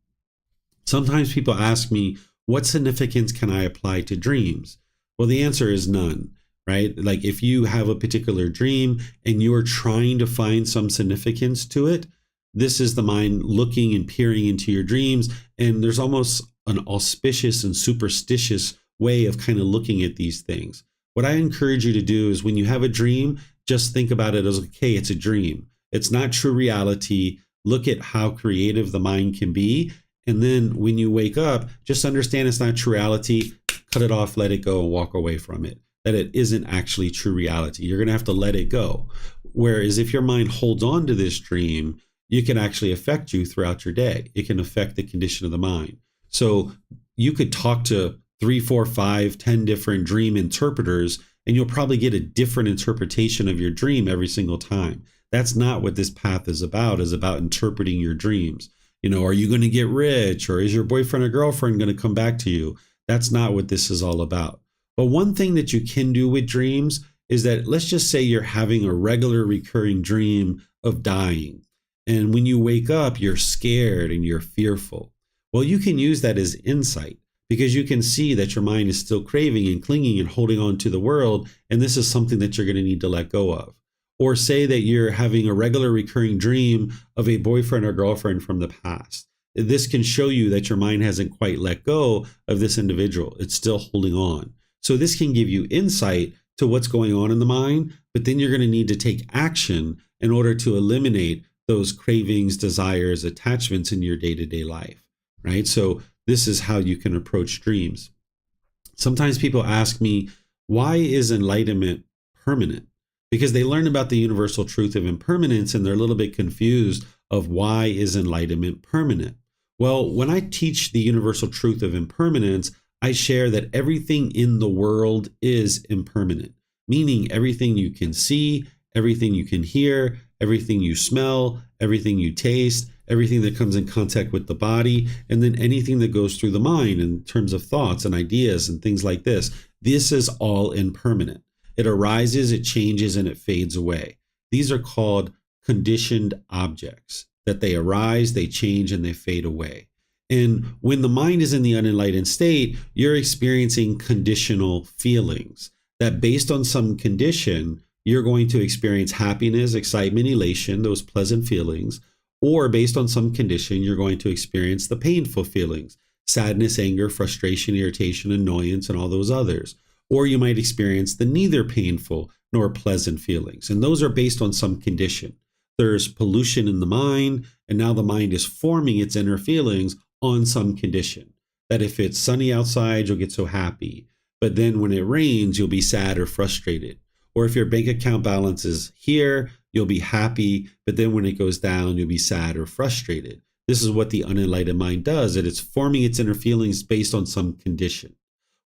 [SPEAKER 1] Sometimes people ask me, what significance can I apply to dreams? Well, the answer is none, right? Like if you have a particular dream and you're trying to find some significance to it, this is the mind looking and peering into your dreams. And there's almost an auspicious and superstitious way of kind of looking at these things. What I encourage you to do is when you have a dream, just think about it as, okay, it's a dream. It's not true reality. Look at how creative the mind can be. And then when you wake up, just understand it's not true reality. Cut it off, let it go, and walk away from it. That it isn't actually true reality. You're going to have to let it go. Whereas if your mind holds on to this dream, it can actually affect you throughout your day. It can affect the condition of the mind. So you could talk to 3, 4, 5, 10 different dream interpreters, and you'll probably get a different interpretation of your dream every single time. That's not what this path is about interpreting your dreams. You know, are you going to get rich, or is your boyfriend or girlfriend going to come back to you? That's not what this is all about. But one thing that you can do with dreams is that, let's just say you're having a regular recurring dream of dying. And when you wake up, you're scared and you're fearful. Well, you can use that as insight, because you can see that your mind is still craving and clinging and holding on to the world. And this is something that you're going to need to let go of. Or say that you're having a regular recurring dream of a boyfriend or girlfriend from the past. This can show you that your mind hasn't quite let go of this individual. It's still holding on. So this can give you insight to what's going on in the mind, but then you're going to need to take action in order to eliminate those cravings, desires, attachments in your day-to-day life, right? So this is how you can approach dreams. Sometimes people ask me, why is enlightenment permanent? Because they learn about the universal truth of impermanence and they're a little bit confused of why is enlightenment permanent? Well, when I teach the universal truth of impermanence, I share that everything in the world is impermanent, meaning everything you can see, everything you can hear, everything you smell, everything you taste, everything that comes in contact with the body, and then anything that goes through the mind in terms of thoughts and ideas and things like this. This is all impermanent. It arises, it changes, and it fades away. These are called conditioned objects, that they arise, they change, and they fade away. And when the mind is in the unenlightened state, you're experiencing conditional feelings that based on some condition, you're going to experience happiness, excitement, elation, those pleasant feelings, or based on some condition, you're going to experience the painful feelings, sadness, anger, frustration, irritation, annoyance, and all those others. Or you might experience the neither painful nor pleasant feelings. And those are based on some condition. There's pollution in the mind, and now the mind is forming its inner feelings on some condition. That if it's sunny outside, you'll get so happy. But then when it rains, you'll be sad or frustrated. Or if your bank account balance is here, you'll be happy, but then when it goes down, you'll be sad or frustrated. This is what the unenlightened mind does, that it's forming its inner feelings based on some condition.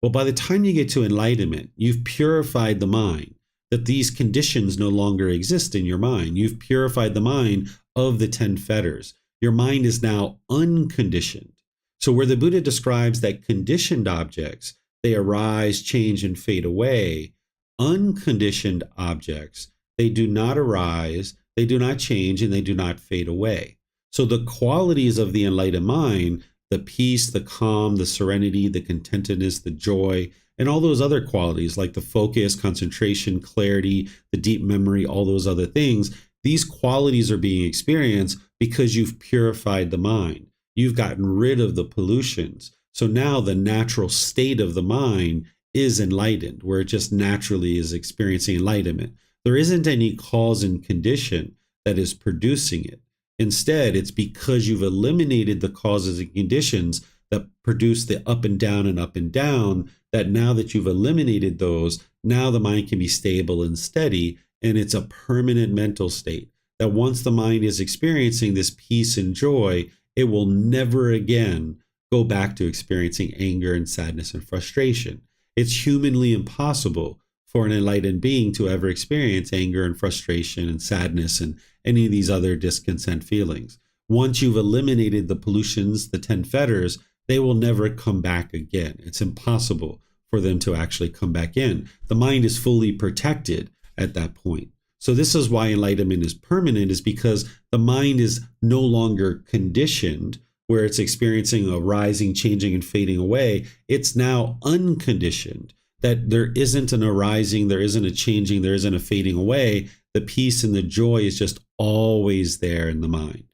[SPEAKER 1] Well, by the time you get to enlightenment, you've purified the mind, that these conditions no longer exist in your mind. You've purified the mind of the 10 fetters. Your mind is now unconditioned. So where the Buddha describes that conditioned objects, they arise, change, and fade away, unconditioned objects, they do not arise, they do not change, and they do not fade away. So the qualities of the enlightened mind, the peace, the calm, the serenity, the contentedness, the joy, and all those other qualities like the focus, concentration, clarity, the deep memory, all those other things, these qualities are being experienced because you've purified the mind. You've gotten rid of the pollutions. So now the natural state of the mind is enlightened, where it just naturally is experiencing enlightenment. There isn't any cause and condition that is producing it. Instead, it's because you've eliminated the causes and conditions that produce the up and down, that now that you've eliminated those, now the mind can be stable and steady, and it's a permanent mental state. That once the mind is experiencing this peace and joy, it will never again go back to experiencing anger and sadness and frustration. It's humanly impossible for an enlightened being to ever experience anger and frustration and sadness and any of these other discontent feelings. Once you've eliminated the pollutions, the 10 fetters, they will never come back again. It's impossible for them to actually come back in. The mind is fully protected at that point. So this is why enlightenment is permanent, is because the mind is no longer conditioned where it's experiencing a rising, changing, and fading away. It's now unconditioned, that there isn't an arising, there isn't a changing, there isn't a fading away. The peace and the joy is just always there in the mind.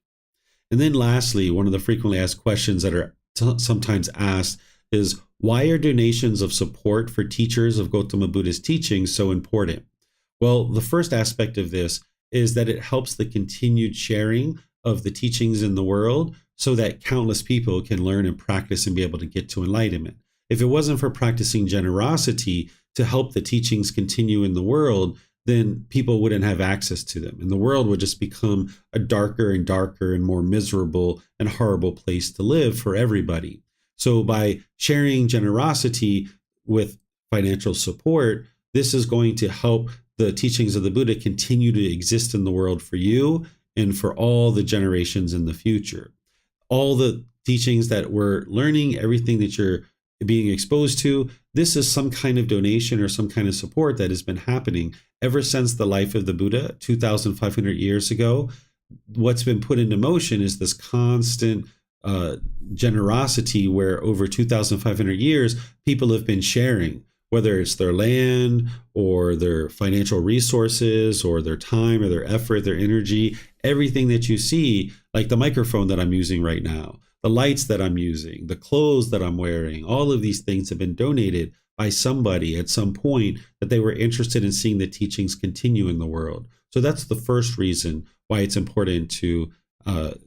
[SPEAKER 1] And then lastly, one of the frequently asked questions that are sometimes asked is, why are donations of support for teachers of Gotama Buddha's teachings so important? Well, the first aspect of this is that it helps the continued sharing of the teachings in the world so that countless people can learn and practice and be able to get to enlightenment. If it wasn't for practicing generosity to help the teachings continue in the world, then people wouldn't have access to them. And the world would just become a darker and darker and more miserable and horrible place to live for everybody. So by sharing generosity with financial support, this is going to help the teachings of the Buddha continue to exist in the world for you and for all the generations in the future. All the teachings that we're learning, everything that you're being exposed to, this is some kind of donation or some kind of support that has been happening ever since the life of the Buddha 2,500 years ago. What's been put into motion is this constant generosity where over 2,500 years, people have been sharing, whether it's their land or their financial resources or their time or their effort, their energy, everything that you see, like the microphone that I'm using right now, the lights that I'm using, the clothes that I'm wearing, all of these things have been donated by somebody at some point that they were interested in seeing the teachings continue in the world. So that's the first reason why it's important to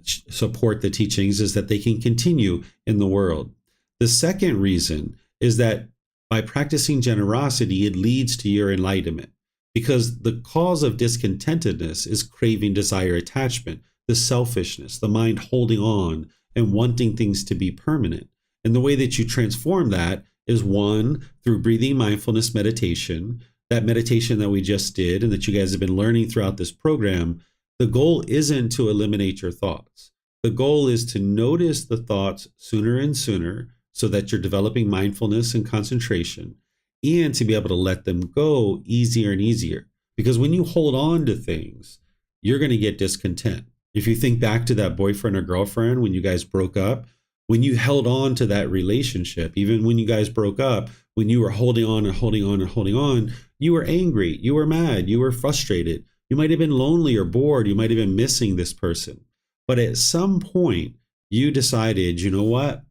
[SPEAKER 1] support the teachings, is that they can continue in the world. The second reason is that by practicing generosity, it leads to your enlightenment, because the cause of discontentedness is craving, desire, attachment, the selfishness, the mind holding on and wanting things to be permanent. And the way that you transform that is, one, through breathing mindfulness meditation, that meditation that we just did and that you guys have been learning throughout this program. The goal isn't to eliminate your thoughts. The goal is to notice the thoughts sooner and sooner so that you're developing mindfulness and concentration, and to be able to let them go easier and easier. Because when you hold on to things, you're going to get discontent. If you think back to that boyfriend or girlfriend when you guys broke up, when you held on to that relationship, even when you guys broke up, when you were holding on and holding on and holding on, you were angry, you were mad, you were frustrated. You might have been lonely or bored. You might have been missing this person. But at some point, you decided, you know what?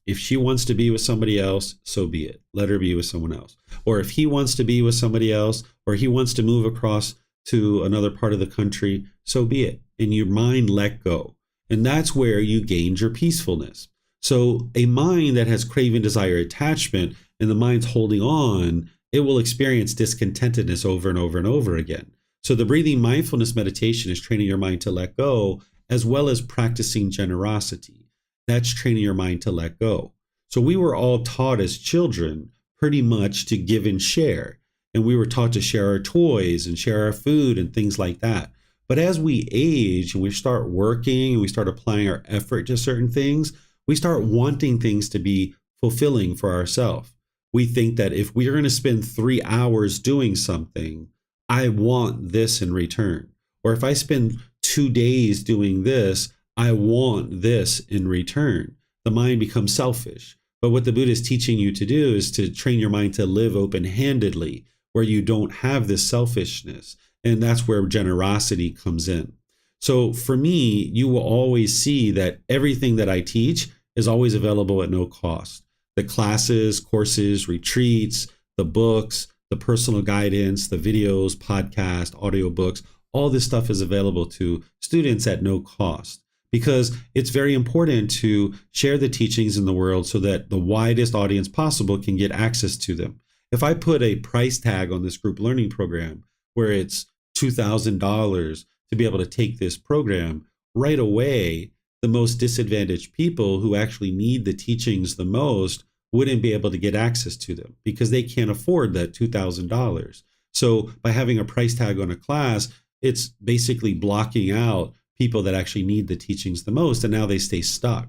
[SPEAKER 1] If she wants to be with somebody else, so be it. Let her be with someone else. Or if he wants to be with somebody else, or he wants to move across to another part of the country, so be it. And your mind let go. And that's where you gained your peacefulness. So a mind that has craving, desire, attachment, and the mind's holding on, it will experience discontentedness over and over and over again. So the breathing mindfulness meditation is training your mind to let go, as well as practicing generosity. That's training your mind to let go. So we were all taught as children pretty much to give and share. And we were taught to share our toys and share our food and things like that. But as we age and we start working and we start applying our effort to certain things, we start wanting things to be fulfilling for ourselves. We think that if we're going to spend 3 hours doing something, I want this in return. Or if I spend 2 days doing this, I want this in return. The mind becomes selfish. But what the Buddha is teaching you to do is to train your mind to live open-handedly, where you don't have this selfishness. And that's where generosity comes in. So for me, you will always see that everything that I teach is always available at no cost. The classes, courses, retreats, the books, the personal guidance, the videos, podcast, audiobooks, all this stuff is available to students at no cost, because it's very important to share the teachings in the world so that the widest audience possible can get access to them. If I put a price tag on this group learning program where it's $2,000 to be able to take this program, right away, the most disadvantaged people who actually need the teachings the most wouldn't be able to get access to them because they can't afford that $2,000. So by having a price tag on a class, it's basically blocking out people that actually need the teachings the most, and now they stay stuck,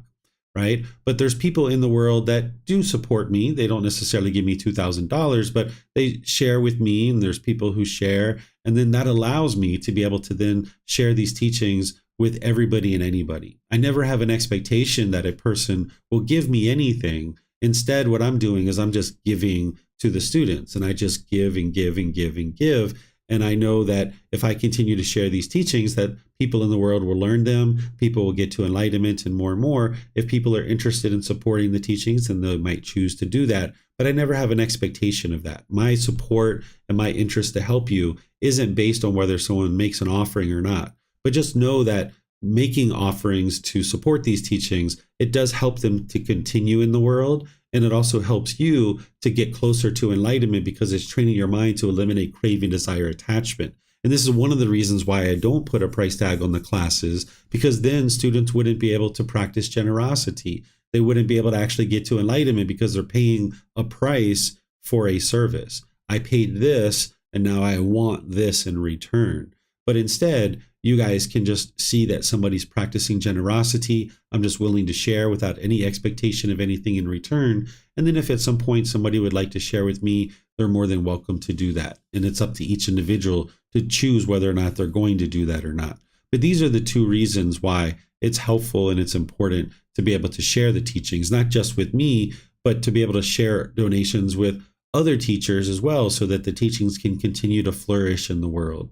[SPEAKER 1] right? But there's people in the world that do support me. They don't necessarily give me $2,000, but they share with me, and there's people who share, and then that allows me to be able to then share these teachings with everybody and anybody. I never have an expectation that a person will give me anything. Instead, what I'm doing is I'm just giving to the students, and I just give and give and give and give. And I know that if I continue to share these teachings, that people in the world will learn them, people will get to enlightenment and more. If people are interested in supporting the teachings, then they might choose to do that. But I never have an expectation of that. My support and my interest to help you isn't based on whether someone makes an offering or not. But just know that making offerings to support these teachings, it does help them to continue in the world. And it also helps you to get closer to enlightenment because it's training your mind to eliminate craving, desire, attachment. And this is one of the reasons why I don't put a price tag on the classes, because then students wouldn't be able to practice generosity. They wouldn't be able to actually get to enlightenment because they're paying a price for a service. I paid this, and now I want this in return. But instead, you guys can just see that somebody's practicing generosity. I'm just willing to share without any expectation of anything in return. And then if at some point somebody would like to share with me, they're more than welcome to do that. And it's up to each individual to choose whether or not they're going to do that or not. But these are the two reasons why it's helpful and it's important to be able to share the teachings, not just with me, but to be able to share donations with other teachers as well, so that the teachings can continue to flourish in the world.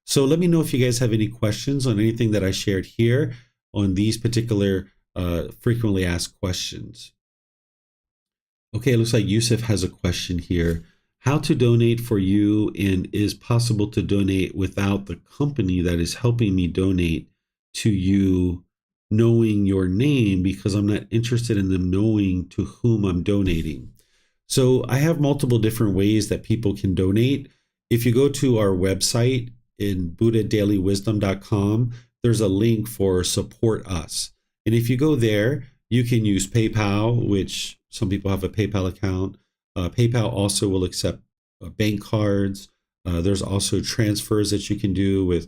[SPEAKER 1] So let me know if you guys have any questions on anything that I shared here on these particular frequently asked questions. Okay, it looks like Yusuf has a question here. How to donate for you, and is possible to donate without the company that is helping me donate to you knowing your name, because I'm not interested in them knowing to whom I'm donating. So I have multiple different ways that people can donate. If you go to our website, in buddhadailywisdom.com, there's a link for support us. And if you go there, you can use PayPal, which some people have a PayPal account. PayPal also will accept bank cards. There's also transfers that you can do with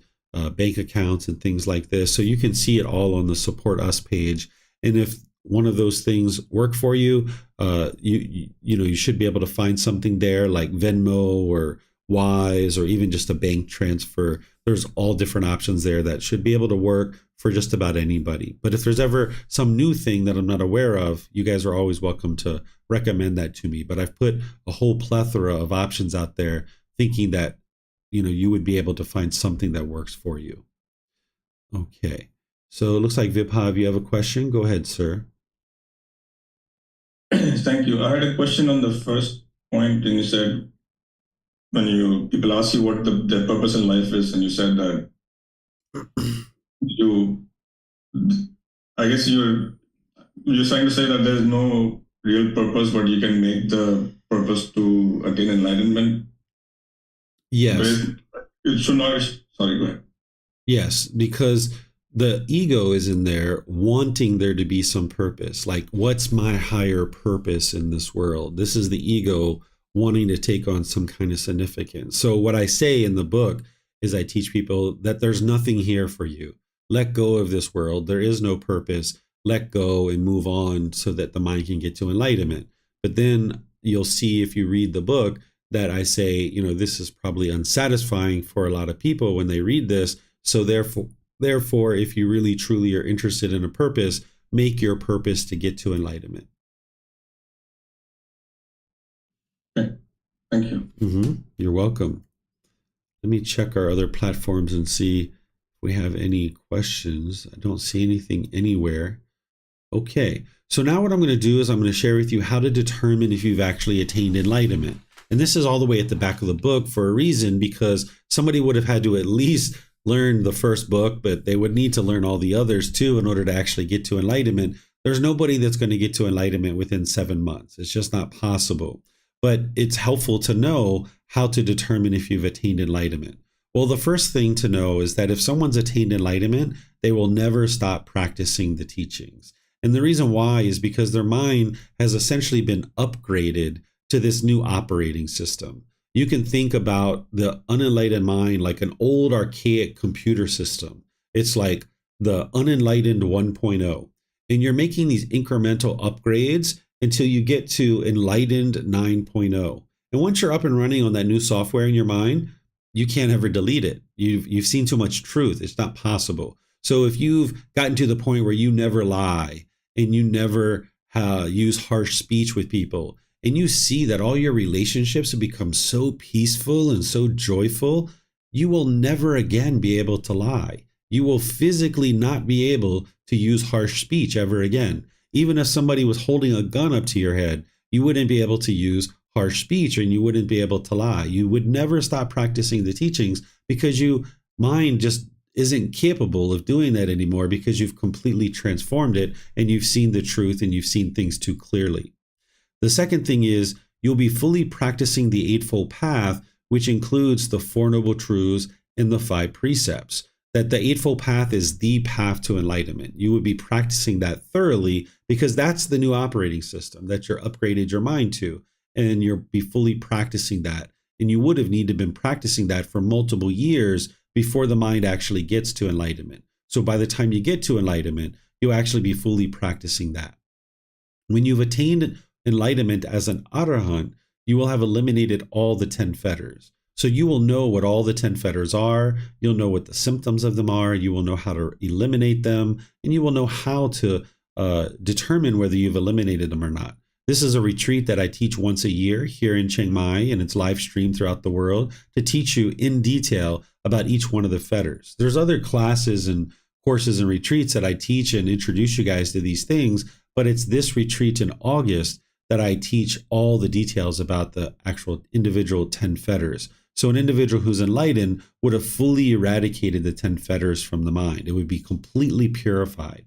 [SPEAKER 1] bank accounts and things like this. So you can see it all on the support us page. And if one of those things work for you, you should be able to find something there like Venmo or Wise, or even just a bank transfer. There's all different options there that should be able to work for just about anybody. But if there's ever some new thing that I'm not aware of, you guys are always welcome to recommend that to me. But I've put a whole plethora of options out there thinking that, you would be able to find something that works for you. Okay. So it looks like Vibhav, you have a question. Go ahead, sir.
[SPEAKER 2] Thank you. I had a question on the first point, and you said, when people ask you what their purpose in life is, and you said that I guess you're trying to say that there's no real purpose, but you can make the purpose to attain enlightenment.
[SPEAKER 1] Yes.
[SPEAKER 2] It should not. Sorry, go ahead.
[SPEAKER 1] Yes, because the ego is in there wanting there to be some purpose. Like, what's my higher purpose in this world? This is the ego wanting to take on some kind of significance. So what I say in the book is I teach people that there's nothing here for you. Let go of this world. There is no purpose. Let go and move on so that the mind can get to enlightenment. But then you'll see if you read the book that I say, this is probably unsatisfying for a lot of people when they read this. So therefore, if you really truly are interested in a purpose, make your purpose to get to enlightenment.
[SPEAKER 2] Okay. Thank you.
[SPEAKER 1] You're welcome. Let me check our other platforms and see if we have any questions. I don't see anything anywhere. Okay. So now what I'm going to do is I'm going to share with you how to determine if you've actually attained enlightenment. And this is all the way at the back of the book for a reason, because somebody would have had to at least learn the first book, but they would need to learn all the others too in order to actually get to enlightenment. There's nobody that's going to get to enlightenment within 7 months. It's just not possible. But it's helpful to know how to determine if you've attained enlightenment. Well, the first thing to know is that if someone's attained enlightenment, they will never stop practicing the teachings. And the reason why is because their mind has essentially been upgraded to this new operating system. You can think about the unenlightened mind like an old archaic computer system. It's like the unenlightened 1.0. And you're making these incremental upgrades until you get to enlightened 9.0. And once you're up and running on that new software in your mind, you can't ever delete it. You've seen too much truth. It's not possible. So if you've gotten to the point where you never lie and you never use harsh speech with people, and you see that all your relationships have become so peaceful and so joyful, you will never again be able to lie. You will physically not be able to use harsh speech ever again. Even if somebody was holding a gun up to your head, you wouldn't be able to use harsh speech and you wouldn't be able to lie. You would never stop practicing the teachings because your mind just isn't capable of doing that anymore because you've completely transformed it and you've seen the truth and you've seen things too clearly. The second thing is you'll be fully practicing the Eightfold Path, which includes the Four Noble Truths and the 5 precepts. That the Eightfold Path is the path to enlightenment. You would be practicing that thoroughly because that's the new operating system that you're upgraded your mind to, and you'll be fully practicing that. And you would have needed to been practicing that for multiple years before the mind actually gets to enlightenment. So by the time you get to enlightenment, you'll actually be fully practicing that. When you've attained enlightenment as an arahant, you will have eliminated all the 10 fetters. So you will know what all the 10 fetters are, you'll know what the symptoms of them are, you will know how to eliminate them, and you will know how to determine whether you've eliminated them or not. This is a retreat that I teach once a year here in Chiang Mai, and it's live streamed throughout the world to teach you in detail about each one of the fetters. There's other classes and courses and retreats that I teach and introduce you guys to these things, but it's this retreat in August that I teach all the details about the actual individual 10 fetters. So an individual who's enlightened would have fully eradicated the 10 fetters from the mind. It would be completely purified.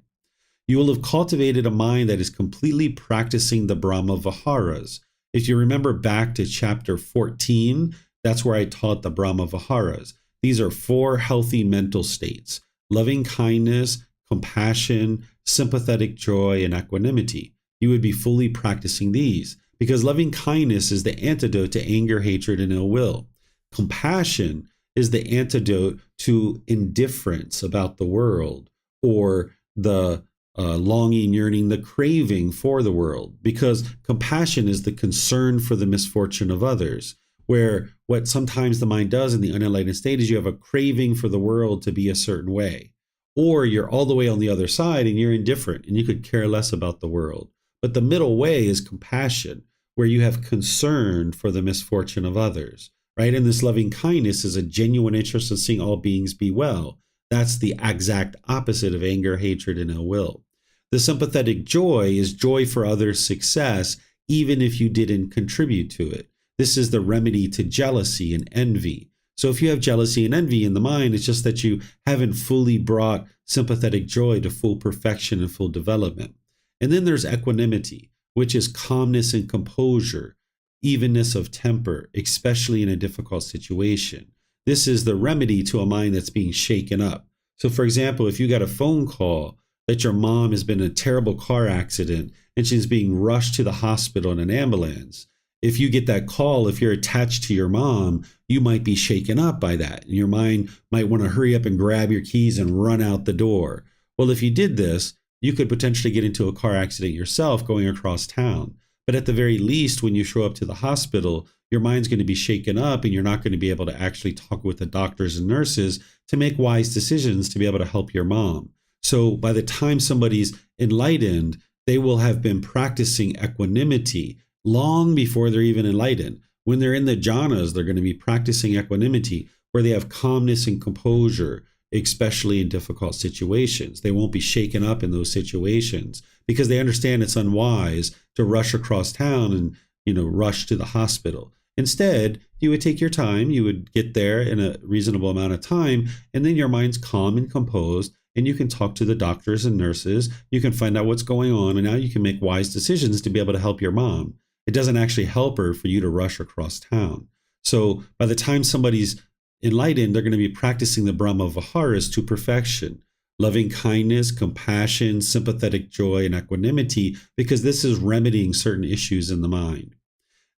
[SPEAKER 1] You will have cultivated a mind that is completely practicing the Brahma Viharas. If you remember back to chapter 14, that's where I taught the Brahma Viharas. These are 4 healthy mental states: loving kindness, compassion, sympathetic joy, and equanimity. You would be fully practicing these because loving kindness is the antidote to anger, hatred, and ill will. Compassion is the antidote to indifference about the world or the longing, yearning, the craving for the world, because compassion is the concern for the misfortune of others, where what sometimes the mind does in the unenlightened state is you have a craving for the world to be a certain way, or you're all the way on the other side and you're indifferent and you could care less about the world. But the middle way is compassion, where you have concern for the misfortune of others, right? And this loving kindness is a genuine interest in seeing all beings be well. That's the exact opposite of anger, hatred, and ill will. The sympathetic joy is joy for others' success, even if you didn't contribute to it. This is the remedy to jealousy and envy. So if you have jealousy and envy in the mind, it's just that you haven't fully brought sympathetic joy to full perfection and full development. And then there's equanimity, which is calmness and composure, evenness of temper, especially in a difficult situation. This is the remedy to a mind that's being shaken up. So for example, if you got a phone call that your mom has been in a terrible car accident and she's being rushed to the hospital in an ambulance, if you get that call, if you're attached to your mom, you might be shaken up by that. And your mind might want to hurry up and grab your keys and run out the door. Well, if you did this, you could potentially get into a car accident yourself going across town. But at the very least, when you show up to the hospital, your mind's going to be shaken up and you're not going to be able to actually talk with the doctors and nurses to make wise decisions to be able to help your mom. So by the time somebody's enlightened, they will have been practicing equanimity long before they're even enlightened. When they're in the jhanas, they're going to be practicing equanimity where they have calmness and composure, especially in difficult situations. They won't be shaken up in those situations because they understand it's unwise to rush across town and, rush to the hospital. Instead, you would take your time, you would get there in a reasonable amount of time, and then your mind's calm and composed, and you can talk to the doctors and nurses, you can find out what's going on, and now you can make wise decisions to be able to help your mom. It doesn't actually help her for you to rush across town. So by the time somebody's enlightened, they're going to be practicing the Brahma Viharas to perfection. Loving kindness, compassion, sympathetic joy, and equanimity, because this is remedying certain issues in the mind.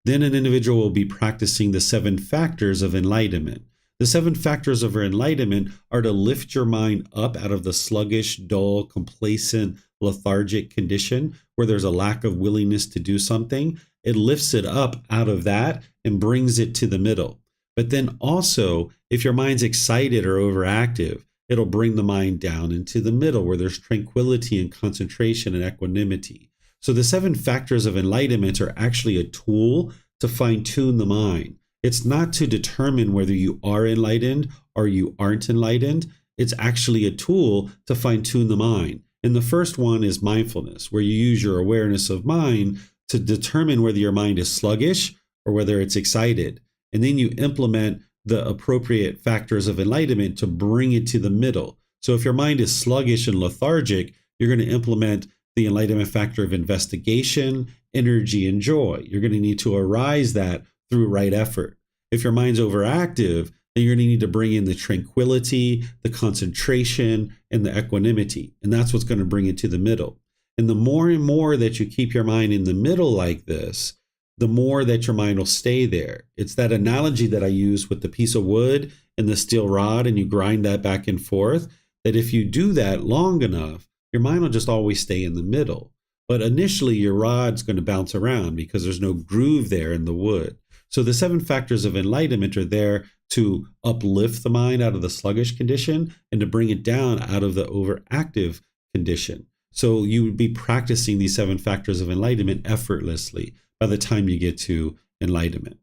[SPEAKER 1] Then an individual will be practicing the 7 factors of enlightenment. The 7 factors of enlightenment are to lift your mind up out of the sluggish, dull, complacent, lethargic condition where there's a lack of willingness to do something. It lifts it up out of that and brings it to the middle. But then also, if your mind's excited or overactive, it'll bring the mind down into the middle where there's tranquility and concentration and equanimity. So the 7 factors of enlightenment are actually a tool to fine-tune the mind. It's not to determine whether you are enlightened or you aren't enlightened. It's actually a tool to fine-tune the mind. And the first one is mindfulness, where you use your awareness of mind to determine whether your mind is sluggish or whether it's excited. And then you implement the appropriate factors of enlightenment to bring it to the middle. So if your mind is sluggish and lethargic, you're going to implement the enlightenment factor of investigation, energy, and joy. You're going to need to arise that through right effort. If your mind's overactive, then you're going to need to bring in the tranquility, the concentration, and the equanimity. And that's what's going to bring it to the middle. And the more and more that you keep your mind in the middle like this, the more that your mind will stay there. It's that analogy that I use with the piece of wood and the steel rod, and you grind that back and forth, that if you do that long enough, your mind will just always stay in the middle. But initially, your rod's going to bounce around because there's no groove there in the wood. So the 7 factors of enlightenment are there to uplift the mind out of the sluggish condition and to bring it down out of the overactive condition. So you would be practicing these 7 factors of enlightenment effortlessly by the time you get to enlightenment.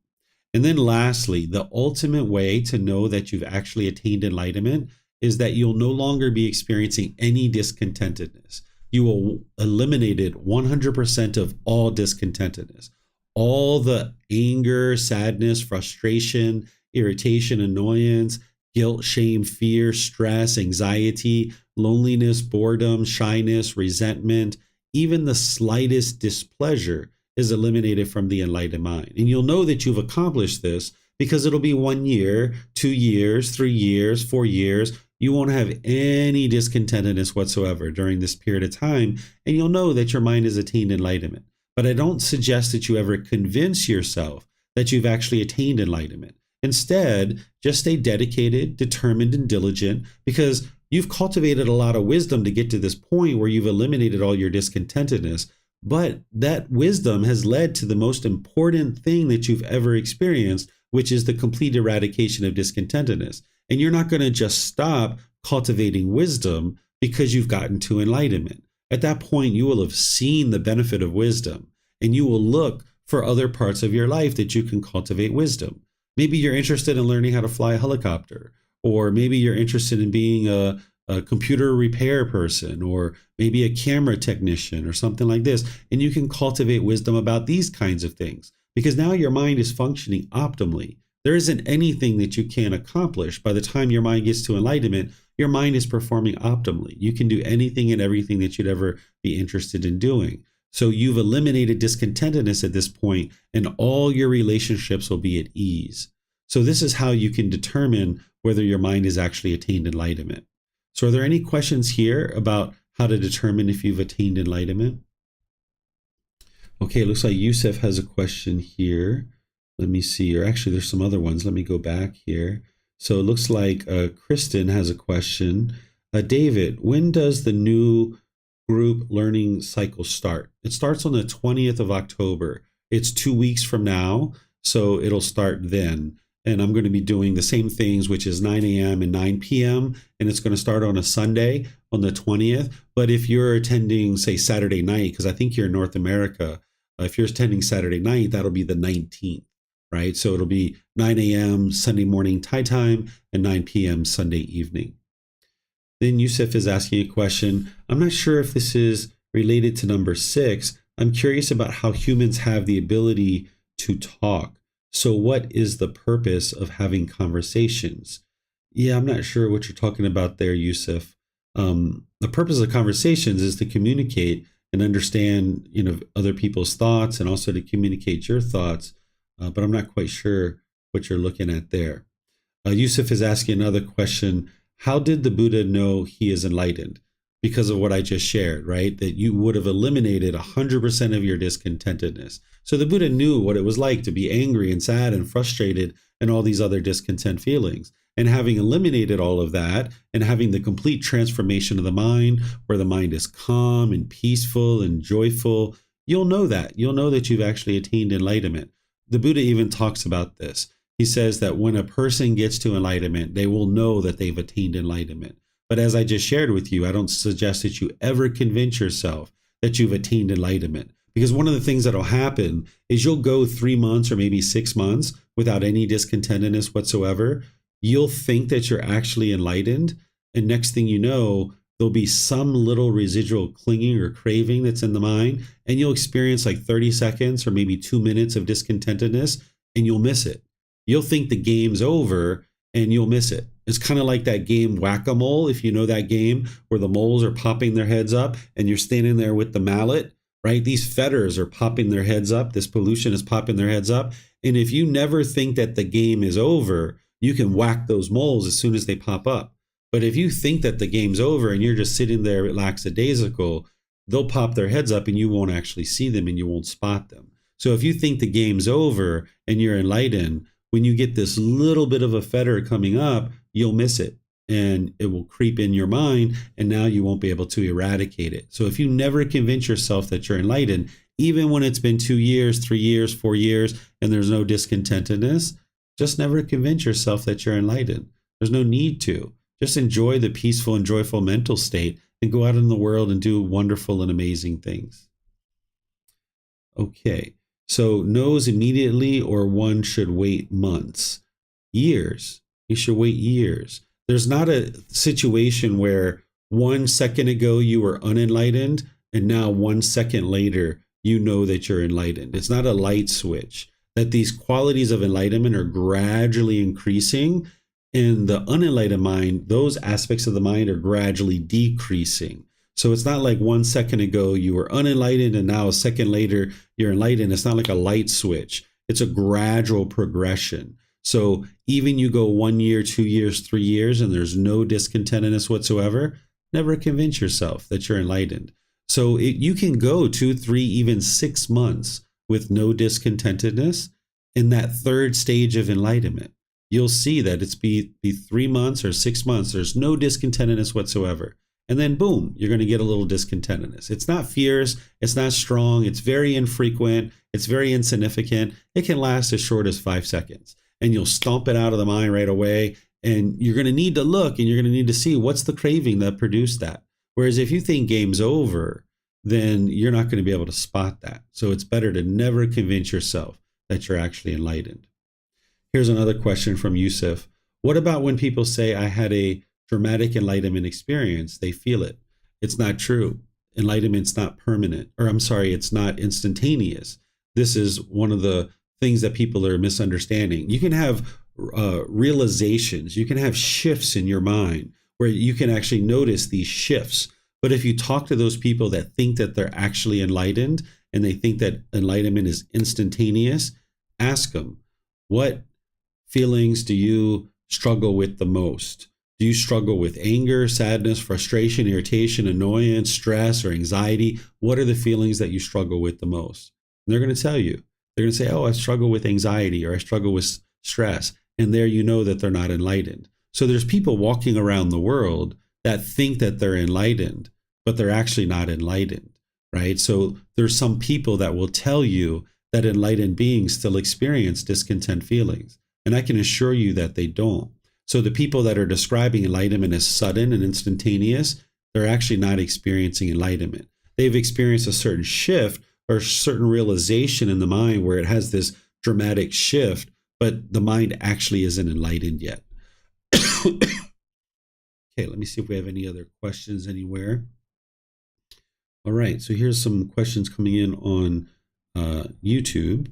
[SPEAKER 1] And then lastly, the ultimate way to know that you've actually attained enlightenment is that you'll no longer be experiencing any discontentedness. You will eliminate 100% of all discontentedness. All the anger, sadness, frustration, irritation, annoyance, guilt, shame, fear, stress, anxiety, loneliness, boredom, shyness, resentment, even the slightest displeasure is eliminated from the enlightened mind. And you'll know that you've accomplished this because it'll be 1 year, 2 years, 3 years, 4 years. You won't have any discontentedness whatsoever during this period of time, and you'll know that your mind has attained enlightenment. But I don't suggest that you ever convince yourself that you've actually attained enlightenment. Instead, just stay dedicated, determined, and diligent, because you've cultivated a lot of wisdom to get to this point where you've eliminated all your discontentedness. But that wisdom has led to the most important thing that you've ever experienced, which is the complete eradication of discontentedness. And you're not going to just stop cultivating wisdom because you've gotten to enlightenment. At that point, you will have seen the benefit of wisdom, and you will look for other parts of your life that you can cultivate wisdom. Maybe you're interested in learning how to fly a helicopter, or maybe you're interested in being a computer repair person, or maybe a camera technician or something like this. And you can cultivate wisdom about these kinds of things because now your mind is functioning optimally. There isn't anything that you can't accomplish. By the time your mind gets to enlightenment, your mind is performing optimally. You can do anything and everything that you'd ever be interested in doing. So you've eliminated discontentedness at this point, and all your relationships will be at ease. So this is how you can determine whether your mind has actually attained enlightenment. So are there any questions here about how to determine if you've attained enlightenment? Okay, it looks like Yusuf has a question here. Let me see, or actually there's some other ones. Let me go back here. So it looks like Kristen has a question. David, when does the new group learning cycle start? It starts on the 20th of October. It's 2 weeks from now, so it'll start then. And I'm going to be doing the same things, which is 9 a.m. and 9 p.m. And it's going to start on a Sunday on the 20th. But if you're attending, say, Saturday night, because I think you're in North America, if you're attending Saturday night, that'll be the 19th, right? So it'll be 9 a.m. Sunday morning Thai time and 9 p.m. Sunday evening. Then Yusuf is asking a question. I'm not sure if this is related to number 6. I'm curious about how humans have the ability to talk. So what is the purpose of having conversations? Yeah, I'm not sure what you're talking about there, Yusuf. The purpose of conversations is to communicate and understand, other people's thoughts, and also to communicate your thoughts. But I'm not quite sure what you're looking at there. Yusuf is asking another question. How did the Buddha know he is enlightened? Because of what I just shared, right? That you would have eliminated 100% of your discontentedness. So the Buddha knew what it was like to be angry and sad and frustrated and all these other discontent feelings. And having eliminated all of that and having the complete transformation of the mind, where the mind is calm and peaceful and joyful, you'll know that. You'll know that you've actually attained enlightenment. The Buddha even talks about this. He says that when a person gets to enlightenment, they will know that they've attained enlightenment. But as I just shared with you, I don't suggest that you ever convince yourself that you've attained enlightenment. Because one of the things that'll happen is you'll go 3 months or maybe 6 months without any discontentedness whatsoever. You'll think that you're actually enlightened. And next thing you know, there'll be some little residual clinging or craving that's in the mind. And you'll experience like 30 seconds or maybe 2 minutes of discontentedness, and you'll miss it. You'll think the game's over and you'll miss it. It's kind of like that game Whack-A-Mole, if you know that game, where the moles are popping their heads up and you're standing there with the mallet, right? These feathers are popping their heads up. This pollution is popping their heads up. And if you never think that the game is over, you can whack those moles as soon as they pop up. But if you think that the game's over and you're just sitting there lackadaisical, they'll pop their heads up and you won't actually see them and you won't spot them. So if you think the game's over and you're enlightened, when you get this little bit of a feather coming up, you'll miss it and it will creep in your mind, and now you won't be able to eradicate it. So if you never convince yourself that you're enlightened, even when it's been 2 years, 3 years, 4 years, and there's no discontentedness, just never convince yourself that you're enlightened. There's no need to. Just enjoy the peaceful and joyful mental state and go out in the world and do wonderful and amazing things. Okay. So knows immediately, or one should wait months? Years. You should wait years. There's not a situation where 1 second ago you were unenlightened and now 1 second later you know that you're enlightened. It's not a light switch. That these qualities of enlightenment are gradually increasing. In the unenlightened mind, those aspects of the mind are gradually decreasing. So it's not like 1 second ago you were unenlightened and now a second later you're enlightened. It's not like a light switch. It's a gradual progression. So even you go 1 year, 2 years, 3 years, and there's no discontentedness whatsoever, never convince yourself that you're enlightened. So you can go 2, 3, even 6 months with no discontentedness. In that third stage of enlightenment, you'll see that it's be 3 months or 6 months. There's no discontentedness whatsoever. And then boom, you're going to get a little discontentedness. It's not fierce. It's not strong. It's very infrequent. It's very insignificant. It can last as short as 5 seconds. And you'll stomp it out of the mind right away. And you're going to need to look and you're going to need to see what's the craving that produced that. Whereas if you think game's over, then you're not going to be able to spot that. So it's better to never convince yourself that you're actually enlightened. Here's another question from Yusuf. What about when people say, I had a dramatic enlightenment experience? They feel it. It's not true. Enlightenment's not permanent. It's not instantaneous. This is one of the things that people are misunderstanding. You can have realizations. You can have shifts in your mind where you can actually notice these shifts. But if you talk to those people that think that they're actually enlightened and they think that enlightenment is instantaneous, ask them, what feelings do you struggle with the most? Do you struggle with anger, sadness, frustration, irritation, annoyance, stress, or anxiety? What are the feelings that you struggle with the most? And they're going to tell you. They're going to say, oh, I struggle with anxiety, or I struggle with stress. And there you know that they're not enlightened. So there's people walking around the world that think that they're enlightened, but they're actually not enlightened, right? So there's some people that will tell you that enlightened beings still experience discontent feelings. And I can assure you that they don't. So the people that are describing enlightenment as sudden and instantaneous, they're actually not experiencing enlightenment. They've experienced a certain shift or a certain realization in the mind where it has this dramatic shift, but the mind actually isn't enlightened yet. Okay, let me see if we have any other questions anywhere. All right, so here's some questions coming in on YouTube.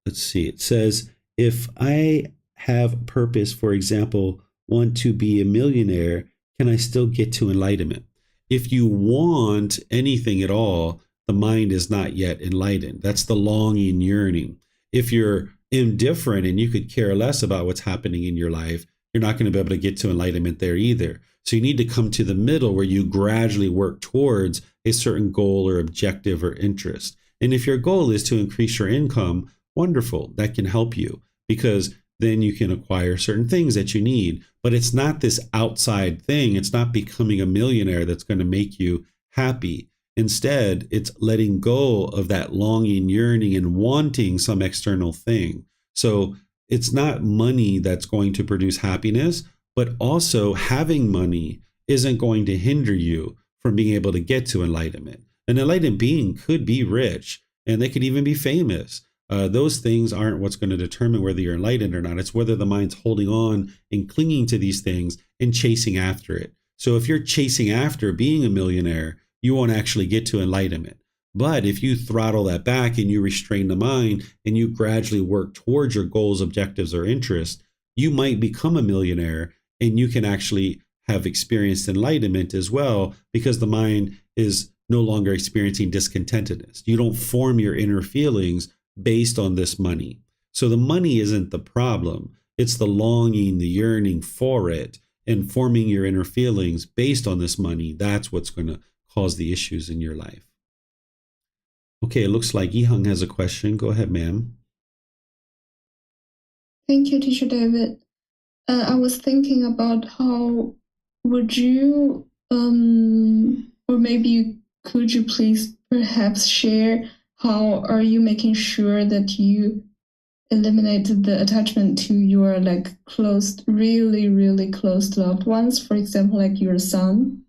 [SPEAKER 1] Let's see. It says, if I have purpose, for example, want to be a millionaire, can I still get to enlightenment? If you want anything at all, the mind is not yet enlightened. That's the longing, yearning. If you're indifferent and you could care less about what's happening in your life, you're not going to be able to get to enlightenment there either. So you need to come to the middle where you gradually work towards a certain goal or objective or interest. And if your goal is to increase your income, wonderful, that can help you, because then you can acquire certain things that you need. But it's not this outside thing. It's not becoming a millionaire that's going to make you happy. Instead, it's letting go of that longing, yearning, and wanting some external thing. So it's not money that's going to produce happiness, but also having money isn't going to hinder you from being able to get to enlightenment. An enlightened being could be rich, and they could even be famous. Those things aren't what's going to determine whether you're enlightened or not. It's whether the mind's holding on and clinging to these things and chasing after it. So if you're chasing after being a millionaire, you won't actually get to enlightenment. But if you throttle that back and you restrain the mind and you gradually work towards your goals, objectives, or interests, you might become a millionaire, and you can actually have experienced enlightenment as well, because the mind is no longer experiencing discontentedness. You don't form your inner feelings based on this money. So the money isn't the problem. It's the longing, the yearning for it, and forming your inner feelings based on this money. That's what's going to cause the issues in your life. Okay, it looks like Yihang has a question. Go ahead, ma'am.
[SPEAKER 3] Thank you, Teacher David. I was thinking about how would you, or maybe could you please perhaps share how are you making sure that you eliminate the attachment to your like close, really, really close loved ones, for example, like your son?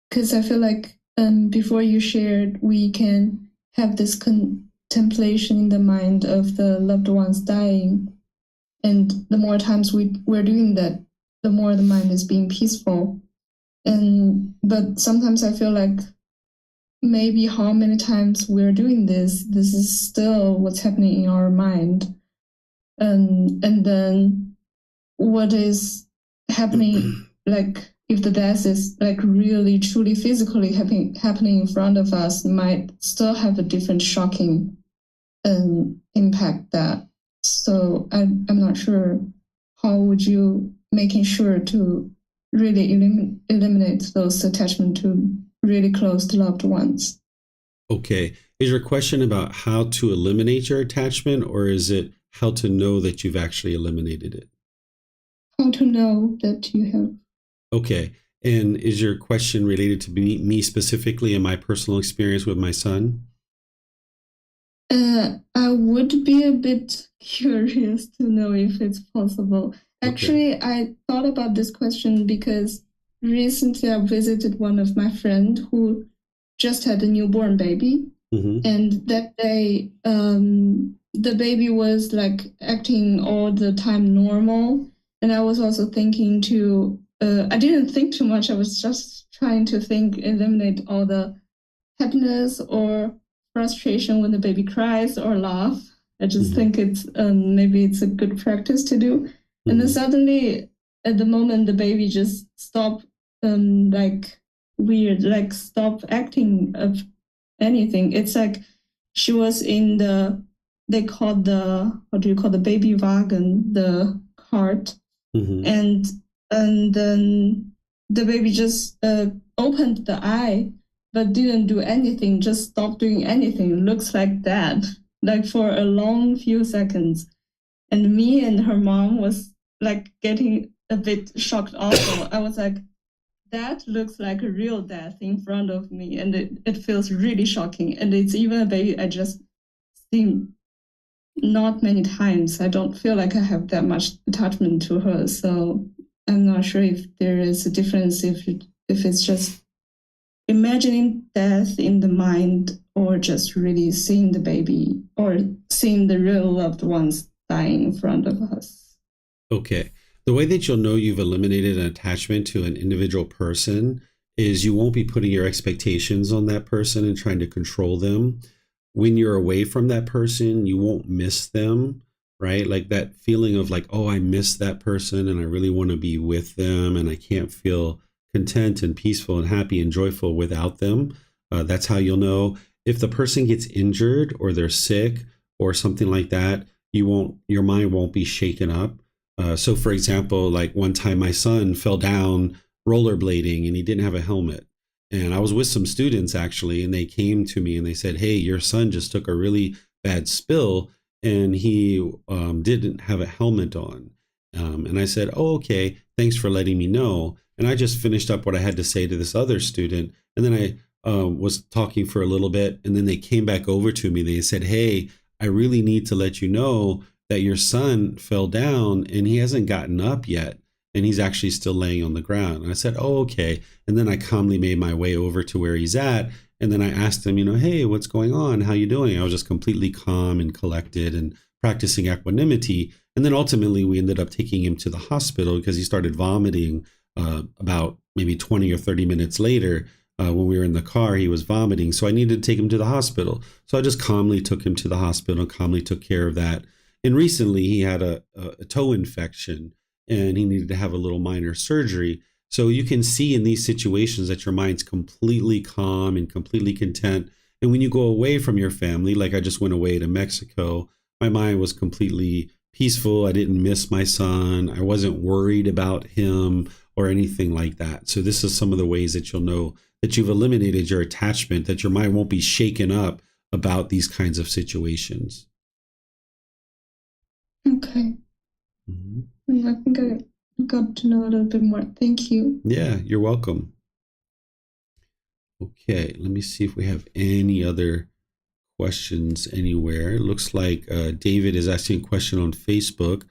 [SPEAKER 3] Because I feel like before you shared, we can have this contemplation in the mind of the loved ones dying. And the more times we're doing that, the more the mind is being peaceful. But sometimes I feel like maybe how many times we're doing this is still what's happening in our mind. And then what is happening, like if the death is like really truly physically happening in front of us, might still have a different shocking impact that. So I'm not sure how would you making sure to really eliminate those attachment to really close loved ones.
[SPEAKER 1] Okay. Is your question about how to eliminate your attachment, or is it how to know that you've actually eliminated it?
[SPEAKER 3] How to know that you have.
[SPEAKER 1] Okay. And is your question related to me specifically and my personal experience with my son?
[SPEAKER 3] I would be a bit curious to know if it's possible. Actually, okay. I thought about this question because recently I visited one of my friends who just had a newborn baby. Mm-hmm. And that day, the baby was like acting all the time normal. And I was also thinking I didn't think too much. I was just trying to eliminate all the happiness or frustration when the baby cries or laugh. I just think it's maybe it's a good practice to do. Mm-hmm. And then suddenly, at the moment, the baby just stopped like weird, like stop acting of anything. It's like she was in they call what do you call the baby wagon, the cart, mm-hmm. and then the baby just opened the eye, but didn't do anything, just stopped doing anything. Looks like that, like for a long few seconds. And me and her mom was like getting a bit shocked also. I was like, that looks like a real death in front of me. And it feels really shocking. And it's even a baby I just seen not many times. I don't feel like I have that much attachment to her. So I'm not sure if there is a difference if it's just imagining death in the mind or just really seeing the baby or seeing the real loved ones dying in front of us.
[SPEAKER 1] Okay. The way that you'll know you've eliminated an attachment to an individual person is you won't be putting your expectations on that person and trying to control them. When you're away from that person, you won't miss them, right? Like that feeling of like, oh, I miss that person and I really want to be with them and I can't feel content and peaceful and happy and joyful without them. That's how you'll know. If the person gets injured or they're sick or something like that, your mind won't be shaken up. So, for example, like one time my son fell down rollerblading and he didn't have a helmet. And I was with some students actually, and they came to me and they said, "Hey, your son just took a really bad spill and he didn't have a helmet on." And I said, "Oh, okay. Thanks for letting me know." And I just finished up what I had to say to this other student. And then I was talking for a little bit. And then they came back over to me. They said, "Hey, I really need to let you know that your son fell down and he hasn't gotten up yet. And he's actually still laying on the ground." And I said, "Oh, okay." And then I calmly made my way over to where he's at. And then I asked him, "Hey, what's going on? How you doing?" I was just completely calm and collected and practicing equanimity. And then ultimately we ended up taking him to the hospital because he started vomiting about maybe 20 or 30 minutes later. When we were in the car, he was vomiting. So I needed to take him to the hospital. So I just calmly took him to the hospital, calmly took care of that. And recently he had a toe infection and he needed to have a little minor surgery. So you can see in these situations that your mind's completely calm and completely content. And when you go away from your family, like I just went away to Mexico, my mind was completely peaceful. I didn't miss my son. I wasn't worried about him or anything like that. So this is some of the ways that you'll know that you've eliminated your attachment, that your mind won't be shaken up about these kinds of situations.
[SPEAKER 3] Okay. Mm-hmm. I think I got to know a little bit more. Thank you.
[SPEAKER 1] Yeah, you're welcome. Okay, let me see if we have any other questions anywhere. It looks like David is asking a question on Facebook.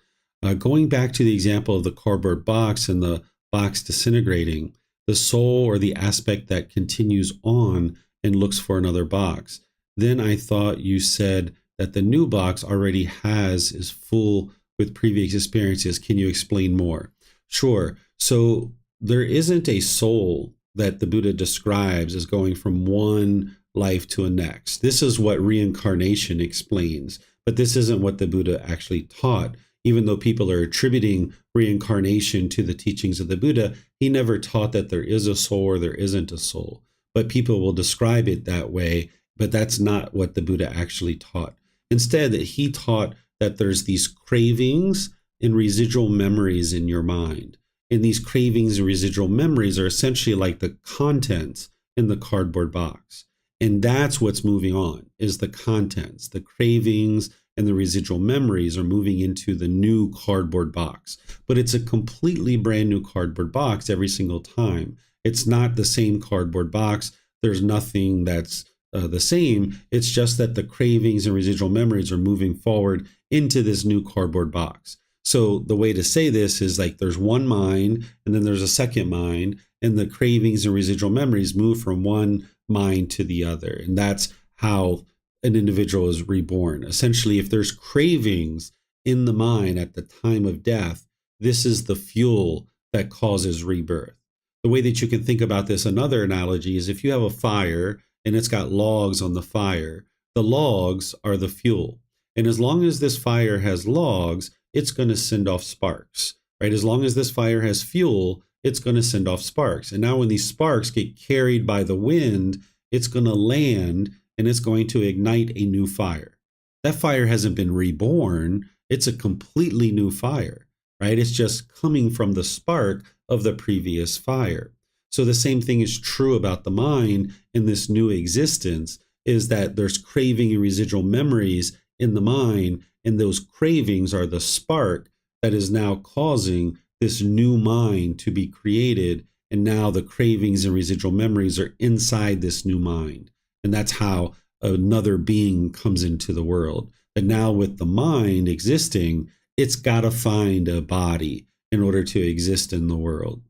[SPEAKER 1] Going back to the example of the cardboard box and the box disintegrating, the soul or the aspect that continues on and looks for another box. Then I thought you said that the new box already is full with previous experiences. Can you explain more? Sure. So there isn't a soul that the Buddha describes as going from one life to a next. This is what reincarnation explains, but this isn't what the Buddha actually taught. Even though people are attributing reincarnation to the teachings of the Buddha, he never taught that there is a soul or there isn't a soul. But people will describe it that way, but that's not what the Buddha actually taught. Instead, that he taught that there's these cravings and residual memories in your mind. And these cravings and residual memories are essentially like the contents in the cardboard box. And that's what's moving on, is the contents. The cravings and the residual memories are moving into the new cardboard box. But it's a completely brand new cardboard box every single time. It's not the same cardboard box. There's nothing that's the same. It's just that the cravings and residual memories are moving forward into this new cardboard box. So the way to say this is like there's one mind and then there's a second mind, and the cravings and residual memories move from one mind to the other. And that's how an individual is reborn. Essentially, if there's cravings in the mind at the time of death, this is the fuel that causes rebirth. The way that you can think about this, another analogy, is if you have a fire and it's got logs on the fire, the logs are the fuel. And as long as this fire has logs, it's going to send off sparks, right? As long as this fire has fuel, it's going to send off sparks. And now when these sparks get carried by the wind, it's going to land and it's going to ignite a new fire. That fire hasn't been reborn. It's a completely new fire, right? It's just coming from the spark of the previous fire. So the same thing is true about the mind in this new existence, is that there's craving and residual memories in the mind, and those cravings are the spark that is now causing this new mind to be created. And now the cravings and residual memories are inside this new mind. And that's how another being comes into the world. But now with the mind existing, it's got to find a body in order to exist in the world.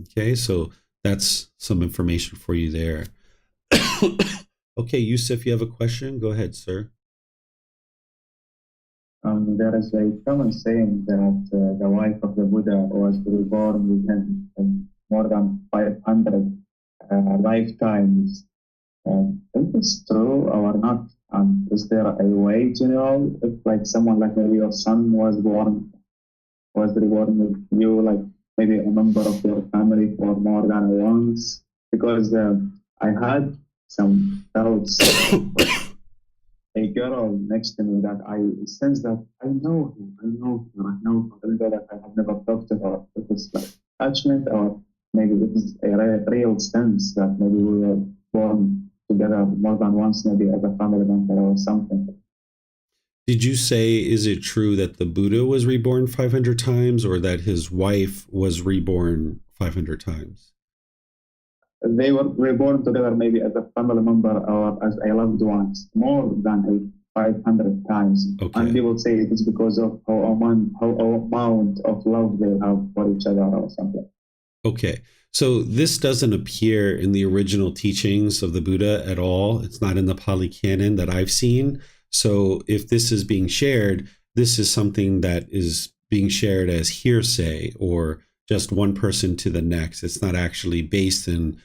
[SPEAKER 1] Okay, so that's some information for you there. Okay, Yusuf, you have a question? Go ahead, sir.
[SPEAKER 4] There is a common saying that the wife of the Buddha was reborn within more than 500 lifetimes. Is this true or not? Is there a way to know if, like, someone like maybe your son was reborn with you, like maybe a member of your family for more than once? Because I had some doubts a girl next to me that I sense that I know him, I know her, even though that I have never talked to her. It is like attachment, or maybe it is a real sense that maybe we were born together more than once, maybe as a family member or something.
[SPEAKER 1] Did you say, is it true that the Buddha was reborn 500 times, or that his wife was reborn 500 times?
[SPEAKER 4] They were reborn together maybe as a family member or as a loved one, more than 500 times.
[SPEAKER 1] Okay.
[SPEAKER 4] And they will say it is because of how amount of love they have for each other or something.
[SPEAKER 1] Okay. So this doesn't appear in the original teachings of the Buddha at all. It's not in the Pali Canon that I've seen. So if this is being shared, this is something that is being shared as hearsay, or just one person to the next. It's not actually based in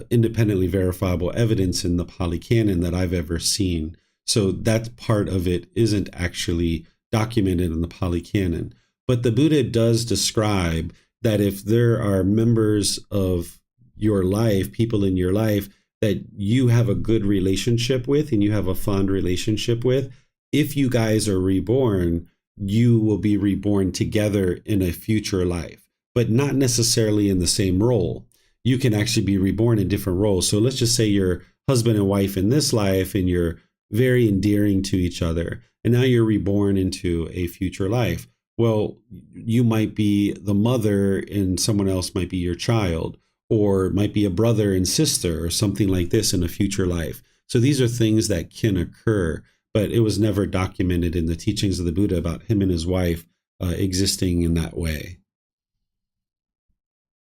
[SPEAKER 1] independently verifiable evidence in the Pali Canon that I've ever seen. So that part of it isn't actually documented in the Pali Canon. But the Buddha does describe that if there are members of your life, people in your life that you have a good relationship with and you have a fond relationship with, if you guys are reborn, you will be reborn together in a future life, but not necessarily in the same role. You can actually be reborn in different roles. So let's just say you're husband and wife in this life and you're very endearing to each other, and now you're reborn into a future life. Well, you might be the mother and someone else might be your child, or might be a brother and sister or something like this in a future life. So these are things that can occur, but it was never documented in the teachings of the Buddha about him and his wife existing in that way.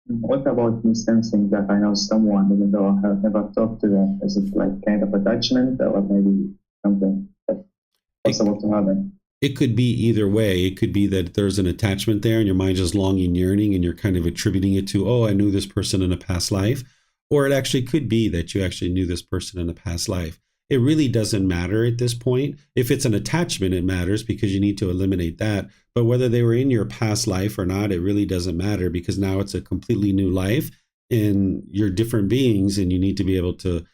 [SPEAKER 4] What about me sensing that I know someone even though I have never talked to them? Is it like kind of attachment, or maybe something that's possible to happen?
[SPEAKER 1] It could be either way. It could be that there's an attachment there and your mind is longing, yearning, and you're kind of attributing it to, oh, I knew this person in a past life. Or it actually could be that you actually knew this person in a past life. It really doesn't matter at this point. If it's an attachment, it matters because you need to eliminate that. But whether they were in your past life or not, it really doesn't matter, because now it's a completely new life and you're different beings, and you need to be able to,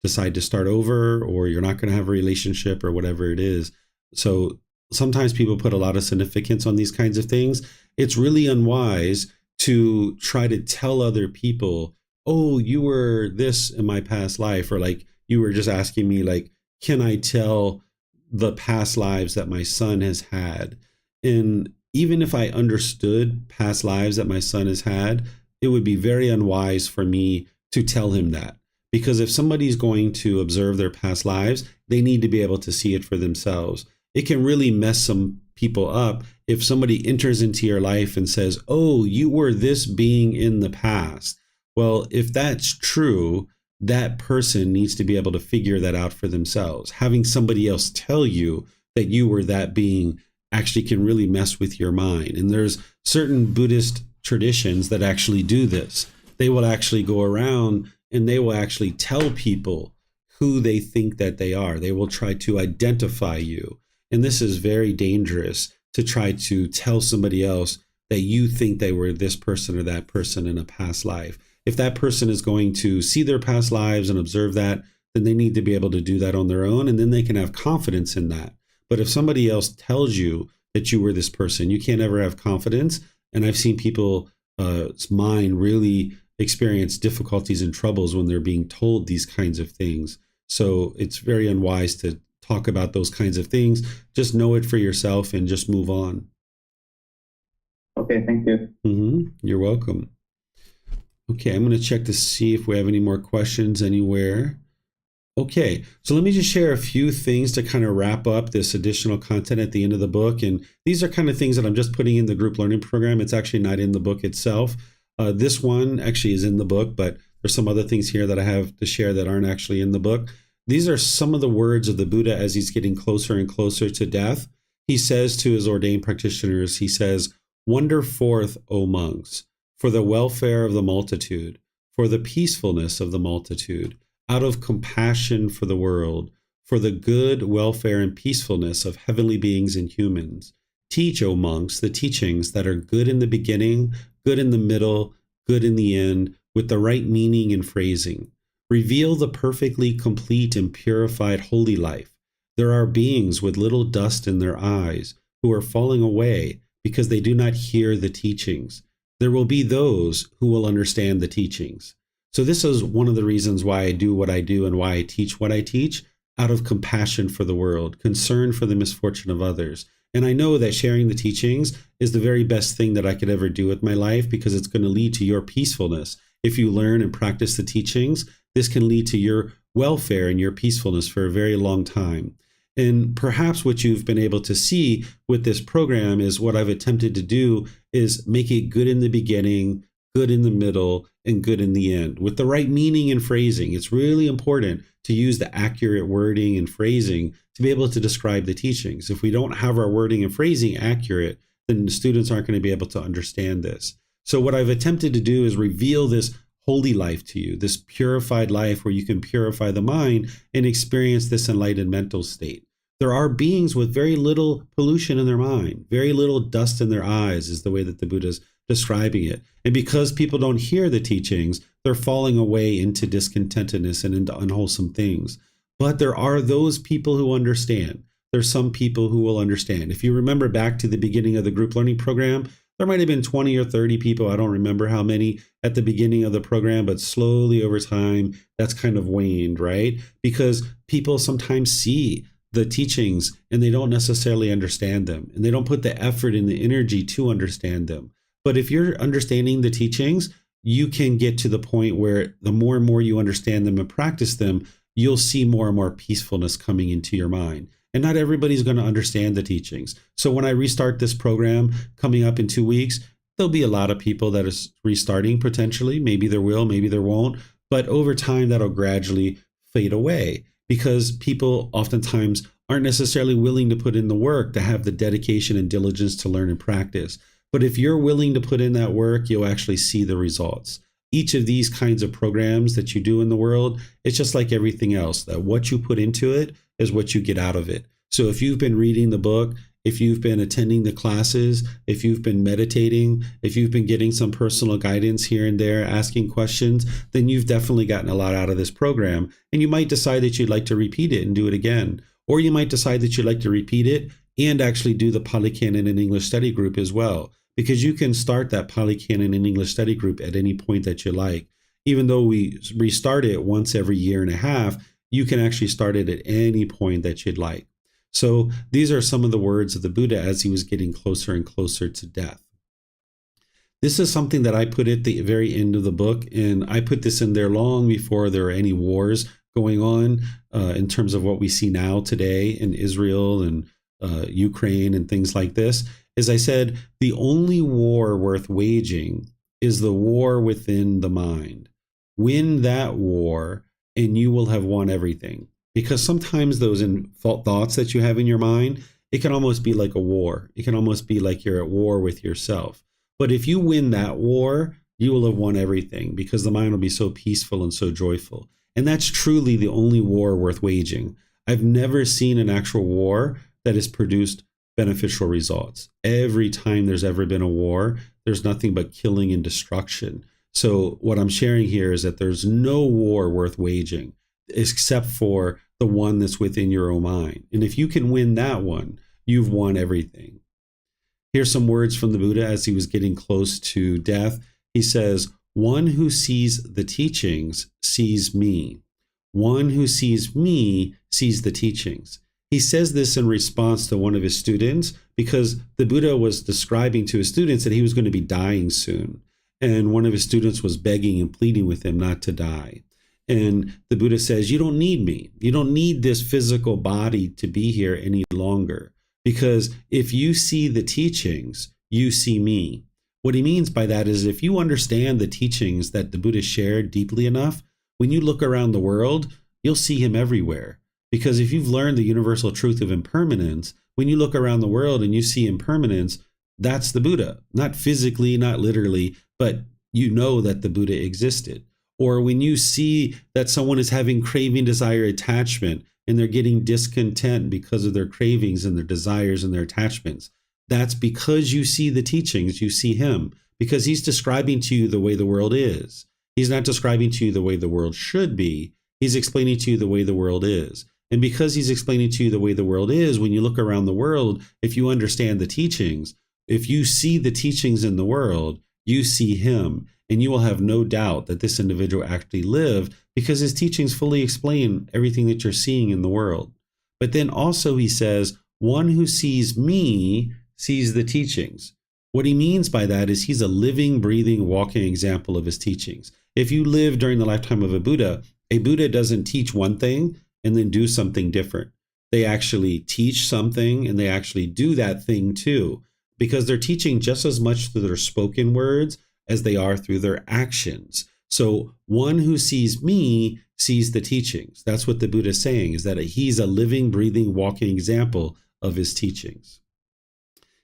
[SPEAKER 1] decide to start over, or you're not going to have a relationship or whatever it is. So sometimes people put a lot of significance on these kinds of things. It's really unwise to try to tell other people, oh, you were this in my past life, or like you were just asking me, like, can I tell the past lives that my son has had? And even if I understood past lives that my son has had, it would be very unwise for me to tell him that. Because if somebody's going to observe their past lives, they need to be able to see it for themselves. It can really mess some people up if somebody enters into your life and says, oh, you were this being in the past. Well, if that's true, that person needs to be able to figure that out for themselves. Having somebody else tell you that you were that being actually can really mess with your mind. And there's certain Buddhist traditions that actually do this. They will actually go around and they will actually tell people who they think that they are. They will try to identify you. And this is very dangerous, to try to tell somebody else that you think they were this person or that person in a past life. If that person is going to see their past lives and observe that, then they need to be able to do that on their own, and then they can have confidence in that. But if somebody else tells you that you were this person, you can't ever have confidence. And I've seen people's mind really experience difficulties and troubles when they're being told these kinds of things. So it's very unwise to talk about those kinds of things. Just know it for yourself and just move on.
[SPEAKER 4] Okay, thank you.
[SPEAKER 1] You're welcome. Okay, I'm going to check to see if we have any more questions anywhere. Okay, so let me just share a few things to kind of wrap up this additional content at the end of the book. And these are kind of things that I'm just putting in the group learning program. It's actually not in the book itself. This one actually is in the book, but there's some other things here that I have to share that aren't actually in the book. These are some of the words of the Buddha as he's getting closer and closer to death. He says to his ordained practitioners, he says, "Wander forth, O monks, for the welfare of the multitude, for the peacefulness of the multitude, out of compassion for the world, for the good welfare and peacefulness of heavenly beings and humans. Teach, O monks, the teachings that are good in the beginning, good in the middle, good in the end, with the right meaning and phrasing. Reveal the perfectly complete and purified holy life, There are beings with little dust in their eyes who are falling away because they do not hear the teachings. There will be those who will understand the teachings. So this is one of the reasons why I do what I do and why I teach what I teach, out of compassion for the world, concern for the misfortune of others. And I know that sharing the teachings is the very best thing that I could ever do with my life, because it's going to lead to your peacefulness. If you learn and practice the teachings, this can lead to your welfare and your peacefulness for a very long time. And perhaps what you've been able to see with this program is what I've attempted to do is make it good in the beginning, good in the middle, and good in the end, with the right meaning and phrasing. It's really important to use the accurate wording and phrasing to be able to describe the teachings. If we don't have our wording and phrasing accurate, then the students aren't going to be able to understand this. So what I've attempted to do is reveal this holy life to you, this purified life where you can purify the mind and experience this enlightened mental state. There are beings with very little pollution in their mind, very little dust in their eyes is the way that the Buddha's describing it. And because people don't hear the teachings, they're falling away into discontentedness and into unwholesome things. But there are those people who understand. There's some people who will understand. If you remember back to the beginning of the group learning program, there might have been 20 or 30 people, I don't remember how many at the beginning of the program, but slowly over time, that's kind of waned, right? Because people sometimes see the teachings and they don't necessarily understand them, and they don't put the effort and the energy to understand them. But if you're understanding the teachings, you can get to the point where the more and more you understand them and practice them, you'll see more and more peacefulness coming into your mind. And not everybody's going to understand the teachings. So when I restart this program coming up in 2 weeks, there'll be a lot of people that is restarting potentially. Maybe there will, maybe there won't. But over time, that'll gradually fade away, because people oftentimes aren't necessarily willing to put in the work to have the dedication and diligence to learn and practice. But if you're willing to put in that work, you'll actually see the results. Each of these kinds of programs that you do in the world, it's just like everything else, that what you put into it is what you get out of it. So if you've been reading the book, if you've been attending the classes, if you've been meditating, if you've been getting some personal guidance here and there, asking questions, then you've definitely gotten a lot out of this program. And you might decide that you'd like to repeat it and do it again. Or you might decide that you'd like to repeat it and actually do the Pali Canon and English study group as well, because you can start that Pali Canon and English study group at any point that you like. Even though we restart it once every year and a half, you can actually start it at any point that you'd like. So these are some of the words of the Buddha as he was getting closer and closer to death. This is something that I put at the very end of the book, and I put this in there long before there were any wars going on in terms of what we see now today in Israel and Ukraine and things like this. As I said, the only war worth waging is the war within the mind. Win that war and you will have won everything. Because sometimes those thoughts that you have in your mind, it can almost be like a war. It can almost be like you're at war with yourself. But if you win that war, you will have won everything, because the mind will be so peaceful and so joyful. And that's truly the only war worth waging. I've never seen an actual war that has produced beneficial results. Every time there's ever been a war, there's nothing but killing and destruction. So what I'm sharing here is that there's no war worth waging except for the one that's within your own mind. And if you can win that one, you've won everything. Here's some words from the Buddha as he was getting close to death. He says, "One who sees the teachings sees me. One who sees me sees the teachings." He says this in response to one of his students, because the Buddha was describing to his students that he was going to be dying soon. And one of his students was begging and pleading with him not to die. And the Buddha says, you don't need me. You don't need this physical body to be here any longer. Because if you see the teachings, you see me. What he means by that is, if you understand the teachings that the Buddha shared deeply enough, when you look around the world, you'll see him everywhere. Because if you've learned the universal truth of impermanence, when you look around the world and you see impermanence, that's the Buddha. Not physically, not literally, but you know that the Buddha existed. Or when you see that someone is having craving, desire, attachment, and they're getting discontent because of their cravings and their desires and their attachments, that's because you see the teachings, you see him, because he's describing to you the way the world is. He's not describing to you the way the world should be. He's explaining to you the way the world is. And because he's explaining to you the way the world is, when you look around the world, if you understand the teachings, if you see the teachings in the world, you see him, and you will have no doubt that this individual actually lived, because his teachings fully explain everything that you're seeing in the world. But then also he says, one who sees me sees the teachings. What he means by that is he's a living, breathing, walking example of his teachings. If you live during the lifetime of a Buddha doesn't teach one thing and then do something different. They actually teach something and they actually do that thing too, because they're teaching just as much through their spoken words as they are through their actions. So one who sees me sees the teachings. That's what the Buddha is saying, is that he's a living, breathing, walking example of his teachings.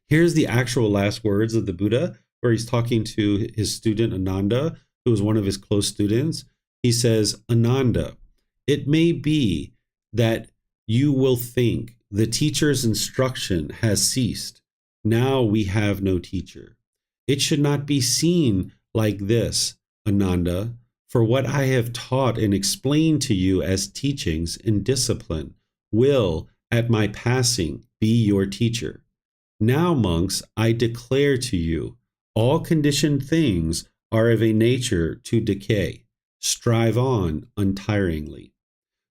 [SPEAKER 1] Here's the actual last words of the Buddha, where he's talking to his student Ananda, who was one of his close students. He says, Ananda, it may be that you will think the teacher's instruction has ceased. Now we have no teacher. It should not be seen like this, Ananda, for what I have taught and explained to you as teachings and discipline will, at my passing, be your teacher. Now, monks, I declare to you, all conditioned things are of a nature to decay. Strive on untiringly.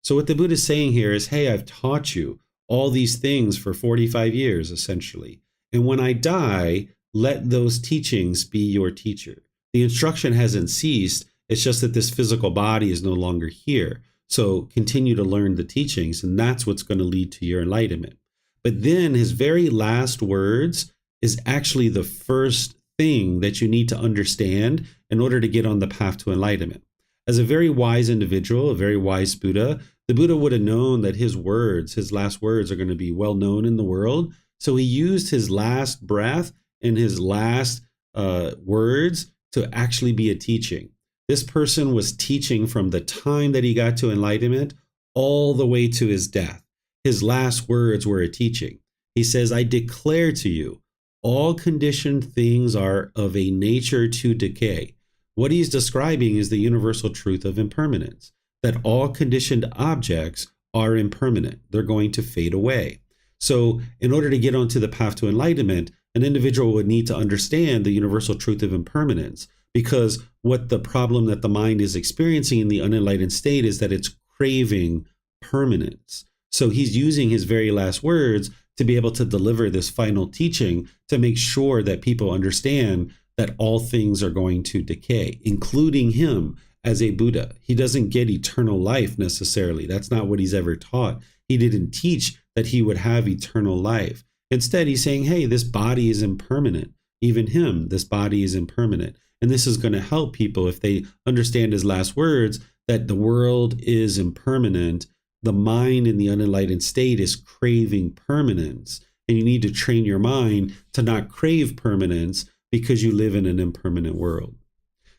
[SPEAKER 1] So what the Buddha is saying here is, hey, I've taught you all these things for 45 years, essentially. And when I die, let those teachings be your teacher. The instruction hasn't ceased. It's just that this physical body is no longer here. So continue to learn the teachings, and that's what's going to lead to your enlightenment. But then his very last words is actually the first thing that you need to understand in order to get on the path to enlightenment. As a very wise individual, a very wise Buddha, the Buddha would have known that his words, his last words, are going to be well known in the world. So he used his last breath and his last words to actually be a teaching. This person was teaching from the time that he got to enlightenment all the way to his death. His last words were a teaching. He says, I declare to you, all conditioned things are of a nature to decay. What he's describing is the universal truth of impermanence, that all conditioned objects are impermanent. They're going to fade away. So in order to get onto the path to enlightenment, an individual would need to understand the universal truth of impermanence, because what the problem that the mind is experiencing in the unenlightened state is that it's craving permanence. So he's using his very last words to be able to deliver this final teaching to make sure that people understand that all things are going to decay, including him as a Buddha. He doesn't get eternal life necessarily. That's not what he's ever taught. He didn't teach that he would have eternal life. Instead, he's saying, hey, this body is impermanent. Even him, this body is impermanent. And this is going to help people if they understand his last words, that the world is impermanent. The mind in the unenlightened state is craving permanence. And you need to train your mind to not crave permanence because you live in an impermanent world.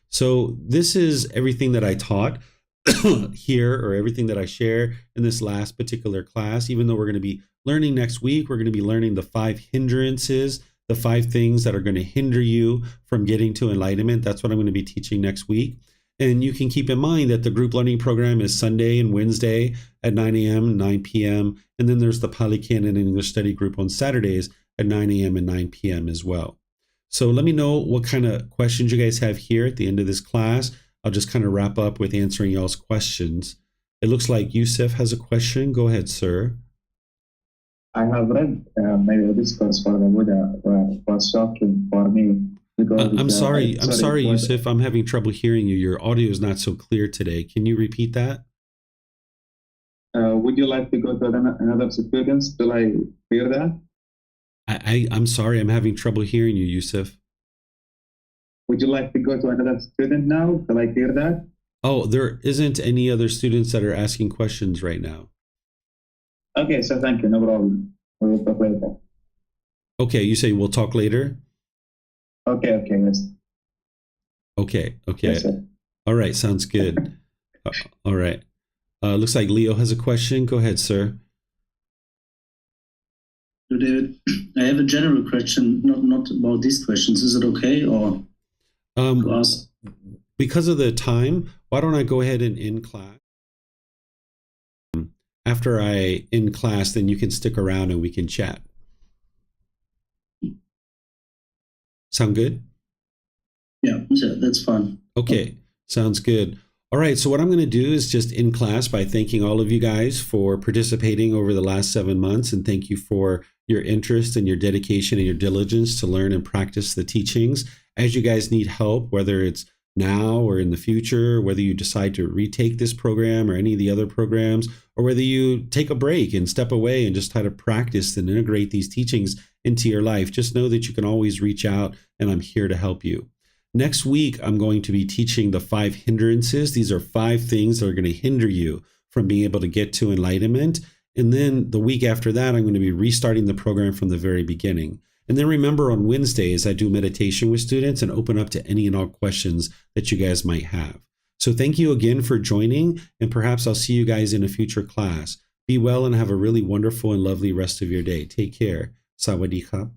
[SPEAKER 1] So this is everything that I taught here, or everything that I share in this last particular class. Even though we're going to be learning next week, we're going to be learning the 5 hindrances, the 5 things that are going to hinder you from getting to enlightenment. That's what I'm going to be teaching next week. And you can keep in mind that the group learning program is Sunday and Wednesday at 9 a.m., 9 p.m. And then there's the Pali, Canon, and English study group on Saturdays at 9 a.m. and 9 p.m. as well. So let me know what kind of questions you guys have here at the end of this class. I'll just kind of wrap up with answering y'all's questions. It looks like Yusuf has a question. Go ahead, sir.
[SPEAKER 4] I have read maybe a discourse for the Buddha was shocking for me. Because,
[SPEAKER 1] I'm sorry, Yusuf. I'm having trouble hearing you. Your audio is not so clear today. Can you repeat that?
[SPEAKER 4] Would you like to go to another students till I hear that?
[SPEAKER 1] I'm sorry. I'm having trouble hearing you, Yusuf.
[SPEAKER 4] Would you like to go to another student now till I hear that?
[SPEAKER 1] Oh, there isn't any other students that are asking questions right now.
[SPEAKER 4] Okay, so thank you. No problem. We will talk later.
[SPEAKER 1] Okay, you say we'll talk later?
[SPEAKER 4] Okay, yes.
[SPEAKER 1] Okay.
[SPEAKER 4] Yes,
[SPEAKER 1] all right, sounds good. All right. Looks like Leo has a question. Go ahead, sir.
[SPEAKER 5] So David, I have a general question, not about these questions. Is it okay, or to ask?
[SPEAKER 1] Because of the time, why don't I go ahead and end class? after I end class, then you can stick around and we can chat. Sound good?
[SPEAKER 5] Yeah, that's fine.
[SPEAKER 1] Okay, sounds good. All right, so what I'm going to do is just end class by thanking all of you guys for participating over the last 7 months, and thank you for your interest and your dedication and your diligence to learn and practice the teachings. As you guys need help, whether it's now or in the future, whether you decide to retake this program or any of the other programs, or whether you take a break and step away and just try to practice and integrate these teachings into your life, just know that you can always reach out and I'm here to help you. Next week, I'm going to be teaching the 5 hindrances. These are 5 things that are going to hinder you from being able to get to enlightenment. And then the week after that, I'm going to be restarting the program from the very beginning. And then remember, on Wednesdays, I do meditation with students and open up to any and all questions that you guys might have. So thank you again for joining, and perhaps I'll see you guys in a future class. Be well and have a really wonderful and lovely rest of your day. Take care. Sawadee krap.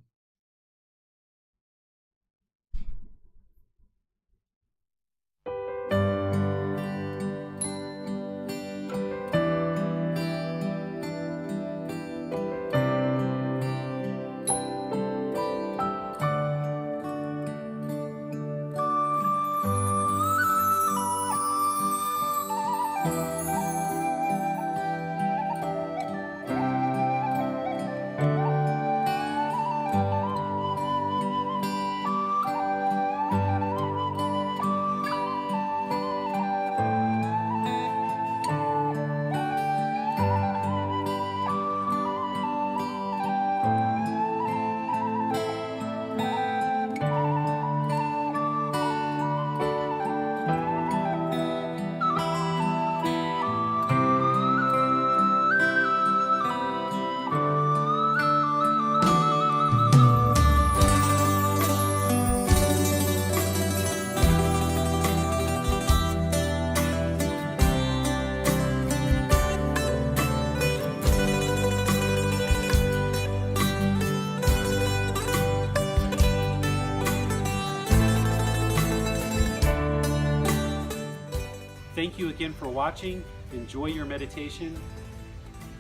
[SPEAKER 1] Thank you again for watching. Enjoy your meditation.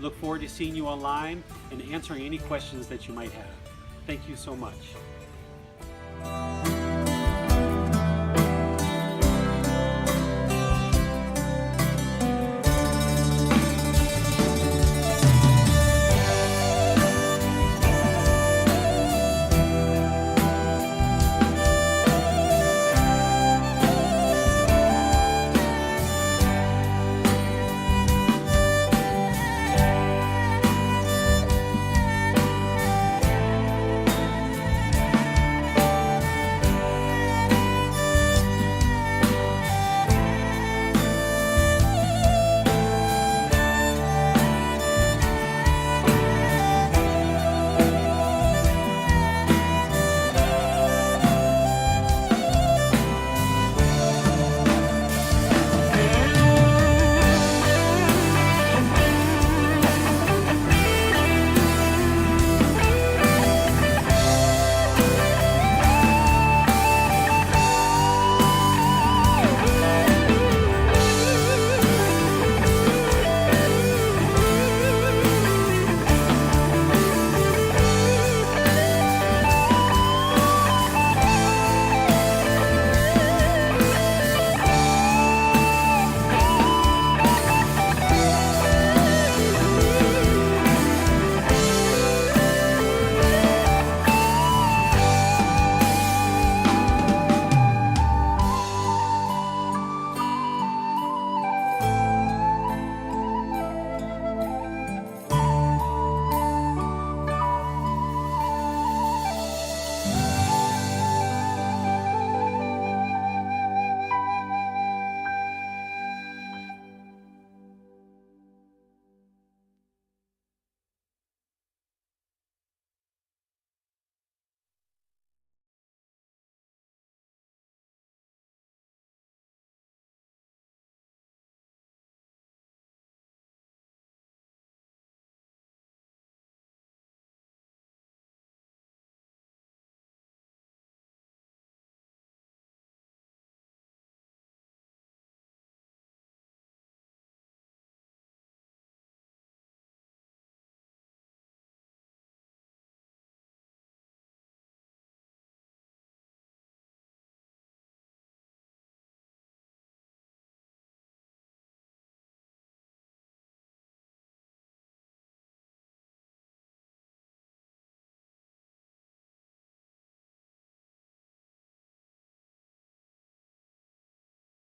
[SPEAKER 1] Look forward to seeing you online and answering any questions that you might have. Thank you so much.